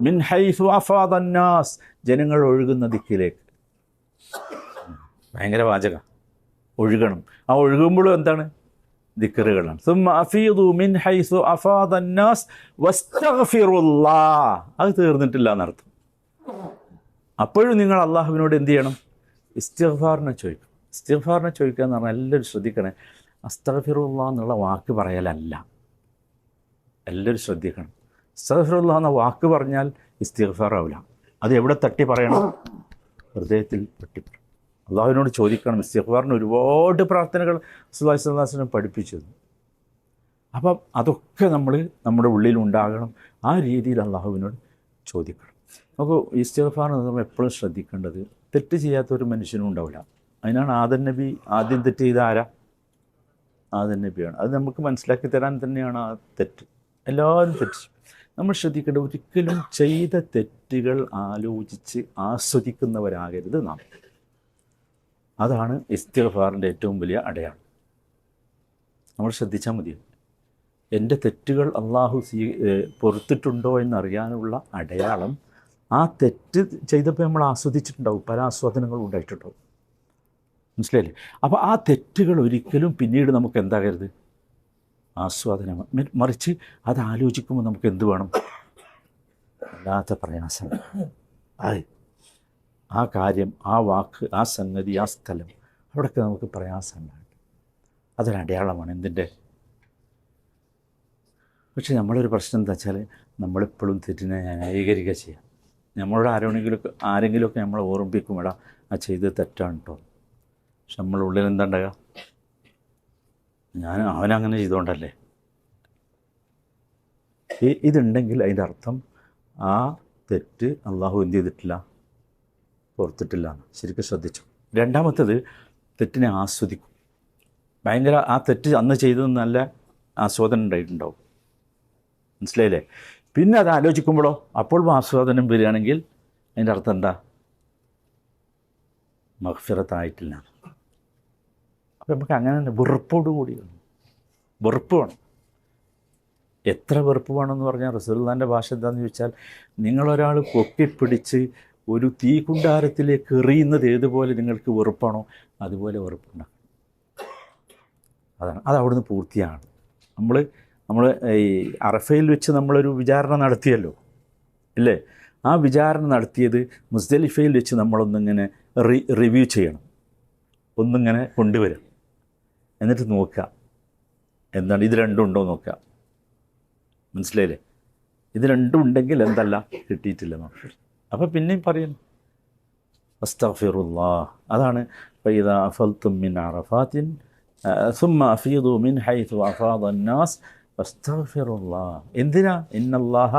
മിൻ ഹൈസു അഫാദന്നാസ്, ജനങ്ങൾ ഒഴുകുന്ന ദിക്കിലേക്ക്. ഭയങ്കര വാചക. ഒഴുകണം. ആ ഒഴുകുമ്പോഴും എന്താണ്? ദിക്റുകളാണ്. സുമ്മ അഫീദു മിൻ ഹൈസു അഫാദന്നാസ് വസ്തഗ്ഫിറുല്ലാഹ്. അത് തീർന്നിട്ടില്ല എന്നർത്ഥം. അപ്പോഴും നിങ്ങൾ അള്ളാഹുവിനോട് എന്ത് ചെയ്യണം? ഇസ്തിഗ്ഫാറിനെ ചോദിക്കും. ഇസ്തിഗ്ഫാറിനെ ചോദിക്കുക എന്ന് പറഞ്ഞാൽ എല്ലാവരും ശ്രദ്ധിക്കണേ. അസ്തഗ്ഫിറുല്ലാഹ് എന്നുള്ള വാക്ക് പറയലല്ല, എല്ലാവരും ശ്രദ്ധിക്കണം. അസ്തഗ്ഫിറുല്ലാഹ് എന്ന വാക്ക് പറഞ്ഞാൽ ഇസ്തിഗ്ഫാർ ആവില്ല. അത് എവിടെ തട്ടി പറയണം? ഹൃദയത്തിൽ തട്ടി പറയണം. അള്ളാഹുവിനോട് ചോദിക്കണം. ഇസ്തിഗ്ഫാറിന് ഒരുപാട് പ്രാർത്ഥനകൾ റസൂലുള്ളാഹി സ്വല്ലല്ലാഹു അലൈഹി വസല്ലം പഠിപ്പിച്ചു. അപ്പം അതൊക്കെ നമ്മുടെ ഉള്ളിലുണ്ടാകണം. ആ രീതിയിൽ അള്ളാഹുവിനോട് ചോദിക്കണം. നമുക്ക് ഇസ്തിഗ്ഫാർ നമ്മൾ എപ്പോഴും ശ്രദ്ധിക്കേണ്ടത്, തെറ്റ് ചെയ്യാത്തൊരു മനുഷ്യനും ഉണ്ടാവില്ല. അതിനാണ് ആദം നബി ആദ്യം തെറ്റ് ചെയ്ത ആരാ? ആദം നബിയാണ്. അത് നമുക്ക് മനസ്സിലാക്കി തരാൻ തന്നെയാണ് ആ തെറ്റ്. എല്ലാവരും തെറ്റ്. നമ്മൾ ശ്രദ്ധിക്കേണ്ട, ഒരിക്കലും ചെയ്ത തെറ്റുകൾ ആലോചിച്ച് ആസ്വദിക്കുന്നവരാകരുത് നാം. അതാണ് ഇസ്തിഗ്ഫാറിൻ്റെ ഏറ്റവും വലിയ അടയാളം. നമ്മൾ ശ്രദ്ധിച്ചാൽ മതി. എൻ്റെ തെറ്റുകൾ അള്ളാഹു പൊറുത്തിട്ടുണ്ടോ എന്നറിയാനുള്ള അടയാളം, ആ തെറ്റ് ചെയ്തപ്പോൾ നമ്മൾ ആസ്വദിച്ചിട്ടുണ്ടാവും, പല ആസ്വാദനങ്ങളും ഉണ്ടായിട്ടുണ്ടാവും. മനസ്സിലായില്ലേ? അപ്പോൾ ആ തെറ്റുകൾ ഒരിക്കലും പിന്നീട് നമുക്ക് എന്താകരുത്, ആസ്വാദനം. മറിച്ച് അത് ആലോചിക്കുമ്പോൾ നമുക്ക് എന്ത് വേണം, വല്ലാത്ത പ്രയാസം. ആ കാര്യം, ആ വാക്ക്, ആ സംഗതി, ആ സ്ഥലം, അവിടെയൊക്കെ നമുക്ക് പ്രയാസം ഉണ്ടാകും. അതൊരടയാളമാണ് എന്തിൻ്റെ. പക്ഷേ നമ്മളൊരു പ്രശ്നം എന്താ വെച്ചാൽ, നമ്മളെപ്പോഴും തെറ്റിനെ ന്യായീകരിക്കുക ചെയ്യാം. നമ്മളോട് ആരെങ്കിലുമൊക്കെ നമ്മളെ ഓർമ്മിപ്പിക്കും, എടാ ആ ചെയ്തത് തെറ്റാണ് കേട്ടോ. പക്ഷെ നമ്മളുടെ ഉള്ളിൽ എന്താ ഉണ്ടാകുക, അവനങ്ങനെ ചെയ്തുകൊണ്ടല്ലേ. ഇതുണ്ടെങ്കിൽ അതിൻ്റെ അർത്ഥം ആ തെറ്റ് അള്ളാഹു എന്ത് ചെയ്തിട്ടില്ല, പുറത്തിട്ടില്ല എന്ന്. ശരിക്കും ശ്രദ്ധിച്ചു. രണ്ടാമത്തേത്, തെറ്റിനെ ആസ്വദിക്കും. ഭയങ്കര ആ തെറ്റ് അന്ന് ചെയ്തത് നല്ല ആസ്വാദനം ഉണ്ടായിട്ടുണ്ടാവും. മനസ്സിലായില്ലേ? പിന്നെ അത് ആലോചിക്കുമ്പോഴോ അപ്പോൾ ആസ്വാദനം വരികയാണെങ്കിൽ അതിൻ്റെ അർത്ഥം എന്താ, മഗ്ഫിറത്തായിട്ടില്ല. അപ്പോൾ നമുക്ക് അങ്ങനെ തന്നെ വെറുപ്പോട് കൂടി, വെറുപ്പ് വേണം. എത്ര വെറുപ്പ് വേണമെന്ന് പറഞ്ഞാൽ റസൂലുള്ളാഹിൻ്റെ ഭാഷ എന്താണെന്ന് ചോദിച്ചാൽ, നിങ്ങളൊരാൾ പൊക്കിപ്പിടിച്ച് ഒരു തീകുണ്ടാരത്തിലേക്ക് എറിയുന്നത് ഏതുപോലെ നിങ്ങൾക്ക് വെറുപ്പാണോ അതുപോലെ വെറുപ്പുണ്ടാകും. അതാണ്, അത് അവിടുന്ന് പൂർത്തിയാണ്. നമ്മൾ ഈ അറഫയിൽ വെച്ച് നമ്മളൊരു വിചാരണ നടത്തിയല്ലോ ഇല്ലേ? ആ വിചാരണ നടത്തിയത് മുസ്ദലിഫയിൽ വെച്ച് നമ്മളൊന്നിങ്ങനെ റിവ്യൂ ചെയ്യണം, ഒന്നിങ്ങനെ കൊണ്ടുവരും. എന്നിട്ട് നോക്കുക എന്താണ്, ഇത് രണ്ടും ഉണ്ടോ നോക്കുക. മനസ്സിലായില്ലേ? ഇത് രണ്ടും ഉണ്ടെങ്കിൽ എന്തല്ല, കിട്ടിയിട്ടില്ല നോക്കുക. അപ്പോൾ പിന്നെയും പറയുന്നു അസ്തഗ്ഫിറുല്ലാഹ്. അതാണ് ഫഇദാ അഫൽതും മിൻ അറഫാത്തിൻ സുമ്മ അഫീദു മിൻ ഹൈതു അഫാദ അന്നാസ് ഫസ്തഗ്ഫിറുല്ലാഹ്. എന്തിനാ? ഇന്നല്ലാഹ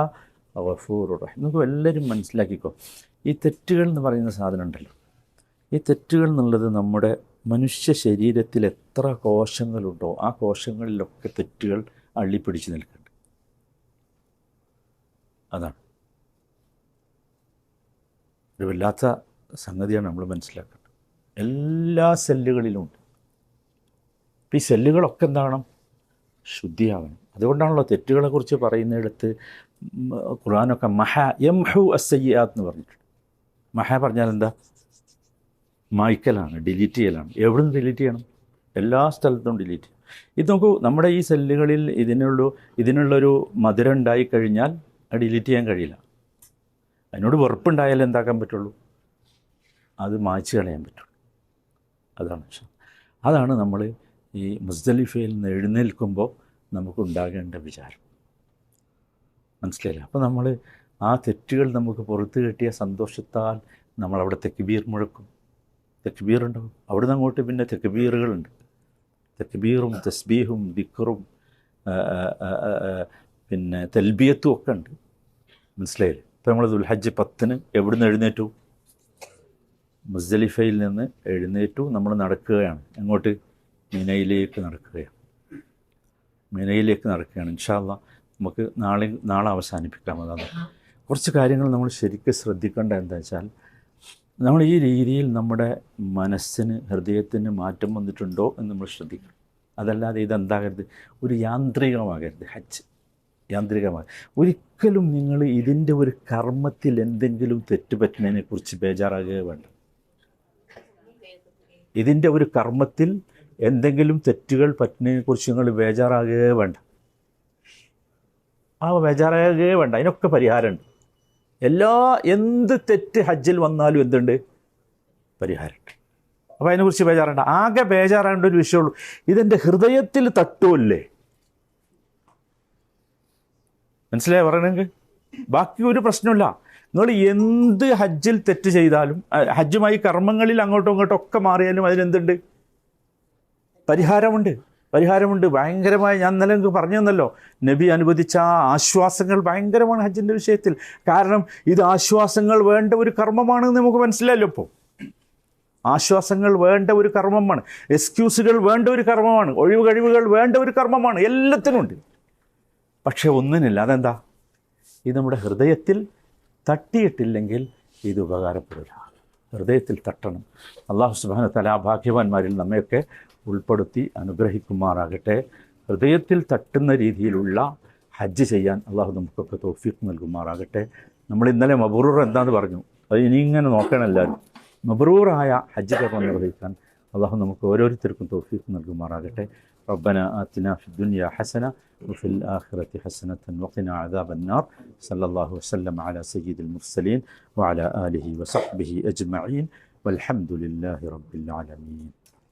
ഗഫൂറുർ റഹീം. നമുക്ക് എല്ലാവരും മനസ്സിലാക്കിക്കോ, ഈ തെറ്റുകൾ എന്ന് പറയുന്ന സാധനം ഉണ്ടല്ലോ, ഈ തെറ്റുകൾ എന്നുള്ളത് നമ്മുടെ മനുഷ്യ ശരീരത്തിൽ എത്ര കോശങ്ങളുണ്ടോ ആ കോശങ്ങളിലൊക്കെ തെറ്റുകൾ അള്ളിപ്പിടിച്ച് നിൽക്കുന്നുണ്ട്. അതാണ് ഒരു വല്ലാത്ത സംഗതിയാണ് നമ്മൾ മനസ്സിലാക്കേണ്ടത്. എല്ലാ സെല്ലുകളിലും ഉണ്ട്. ഈ സെല്ലുകളൊക്കെ എന്താകണം, ശുദ്ധിയാകണം. അതുകൊണ്ടാണല്ലോ തെറ്റുകളെക്കുറിച്ച് പറയുന്നിടത്ത് ഖുർആനൊക്കെ യംഹു അസ്സയ്യിആത്ത് എന്ന് പറഞ്ഞിട്ടുണ്ട്. പറഞ്ഞാൽ എന്താ, മായ്ക്കലാണ്, ഡിലീറ്റ് ചെയ്യലാണ്. എവിടെ നിന്ന് ഡിലീറ്റ് ചെയ്യണം? എല്ലാ സ്ഥലത്തും ഡിലീറ്റ് ചെയ്യണം. ഇത് നോക്കൂ, നമ്മുടെ ഈ സെല്ലുകളിൽ ഇതിനുള്ളൊരു മധുരം ഉണ്ടായിക്കഴിഞ്ഞാൽ അത് ഡിലീറ്റ് ചെയ്യാൻ കഴിയില്ല. അതിനോട് വെറുപ്പുണ്ടായാലേ എന്താക്കാൻ പറ്റുള്ളൂ, അത് മായ്ച്ച് കളയാൻ പറ്റുള്ളൂ. അതാണ് നമ്മൾ ഈ മുസ്ദലിഫയിൽ നിന്ന് എഴുന്നേൽക്കുമ്പോൾ നമുക്കുണ്ടാകേണ്ട വിചാരം. മനസ്സിലായില്ല? അപ്പോൾ നമ്മൾ ആ തെറ്റുകൾ നമുക്ക് പുറത്ത് കിട്ടിയ സന്തോഷത്താൽ നമ്മളവിടെ തെക്ബീർ മുഴക്കും. തെക്ബീർ ഉണ്ടാവും. അവിടെ നിന്ന് അങ്ങോട്ട് പിന്നെ തെക്ബീറുകളുണ്ട്. തെക്ബീറും തസ്ബീഹും ദിക്റും പിന്നെ തൽബിയത്തും ഒക്കെ ഉണ്ട്. മനസ്സിലായില്ലേ? ഇപ്പോൾ നമ്മൾ ദുൽഹജ്ജ് 10 എവിടുന്ന് എഴുന്നേറ്റു? മുസ്ദലിഫയിൽ നിന്ന് എഴുന്നേറ്റു. നമ്മൾ നടക്കുകയാണ്. എങ്ങോട്ട്? മിനയിലേക്ക് നടക്കുകയാണ്. ഇൻഷാ അല്ലാഹ് നമുക്ക് നാളെ അവസാനിപ്പിക്കാം. അതാണ് കുറച്ച് കാര്യങ്ങൾ നമ്മൾ ശരിക്കും ശ്രദ്ധിക്കേണ്ട. എന്താ വെച്ചാൽ, നമ്മൾ ഈ രീതിയിൽ നമ്മുടെ മനസ്സിന്, ഹൃദയത്തിന് മാറ്റം വന്നിട്ടുണ്ടോ എന്ന് നമ്മൾ ശ്രദ്ധിക്കണം. അതല്ലാതെ ഇതെന്താകരുത്, ഒരു യാന്ത്രികമാകരുത്. ഹജ്ജ് യാന്ത്രികമായി ഒരിക്കലും നിങ്ങൾ ഇതിൻ്റെ ഒരു കർമ്മത്തിൽ എന്തെങ്കിലും തെറ്റുപറ്റുന്നതിനെക്കുറിച്ച് ബേജാറാകുക വേണ്ട. ഇതിൻ്റെ ഒരു കർമ്മത്തിൽ എന്തെങ്കിലും തെറ്റുകൾ പറ്റുന്നതിനെക്കുറിച്ച് നിങ്ങൾ ബേജാറാകുകയേ വേണ്ട. ബേജാറാകുകയേ വേണ്ട. അതിനൊക്കെ പരിഹാരമുണ്ട്. എന്ത് തെറ്റ് ഹജ്ജിൽ വന്നാലും എന്തുണ്ട്? പരിഹാരമുണ്ട്. അപ്പോൾ അതിനെക്കുറിച്ച് ബേജാറേണ്ട. ആകെ ബേജാറേണ്ട ഒരു വിഷയമുള്ളൂ, ഇതെൻ്റെ ഹൃദയത്തിൽ തട്ടുമല്ലേ. മനസ്സിലായി പറയണമെങ്കിൽ? ബാക്കി ഒരു പ്രശ്നമില്ല. നിങ്ങൾ എന്ത് ഹജ്ജിൽ തെറ്റ് ചെയ്താലും, ഹജ്ജുമായി കർമ്മങ്ങളിൽ അങ്ങോട്ടും ഇങ്ങോട്ടും ഒക്കെ മാറിയാലും അതിനെന്തുണ്ട്? പരിഹാരമുണ്ട്. ഭയങ്കരമായി ഞാൻ ഇന്നലെ നിങ്ങൾക്ക് പറഞ്ഞു തന്നല്ലോ, നബി അനുവദിച്ച ആ ആശ്വാസങ്ങൾ ഭയങ്കരമാണ് ഹജ്ജിൻ്റെ വിഷയത്തിൽ. കാരണം ഇത് ആശ്വാസങ്ങൾ വേണ്ട ഒരു കർമ്മമാണെന്ന് നമുക്ക് മനസ്സിലായല്ലോ. ഇപ്പോൾ ആശ്വാസങ്ങൾ വേണ്ട ഒരു കർമ്മമാണ്, എക്സ്ക്യൂസുകൾ വേണ്ട ഒരു കർമ്മമാണ്, ഒഴിവ് കഴിവുകൾ വേണ്ട ഒരു കർമ്മമാണ്, എല്ലാത്തിനും ഉണ്ട്. പക്ഷേ ഒന്നിനില്ല. അതെന്താ? ഇത് നമ്മുടെ ഹൃദയത്തിൽ തട്ടിയിട്ടില്ലെങ്കിൽ ഇത് ഉപകാരപ്പെടില്ല. ഹൃദയത്തിൽ തട്ടണം. അല്ലാഹു സുബ്ഹാനഹു വ തആല ആ ഭാഗ്യവാന്മാരിൽ നമ്മയൊക്കെ ഉൾപ്പെടുത്തി അനുഗ്രഹിക്കുമാറാകട്ടെ. ഹൃദയത്തിൽ തട്ടുന്ന രീതിയിലുള്ള ഹജ്ജ് ചെയ്യാൻ അള്ളാഹു നമുക്കൊക്കെ തൗഫീഖ് നൽകുമാറാകട്ടെ. നമ്മൾ ഇന്നലെ മബ്റൂർ എന്താണെന്ന് പറഞ്ഞു, അത് ഇനി ഇങ്ങനെ നോക്കണം എല്ലാവരും. മബ്റൂറായ ഹജ്ജ് കർമ്മം നിർവഹിക്കാൻ അള്ളാഹു നമുക്ക് ഓരോരുത്തർക്കും തൗഫീഖ് നൽകുമാറാകട്ടെ. ربنا آتنا في الدنيا حسنة وفي الآخرة حسنة وقنا عذاب النار. صلى الله وسلم على سيد المرسلين وعلى آله وصحبه أجمعين والحمد لله رب العالمين.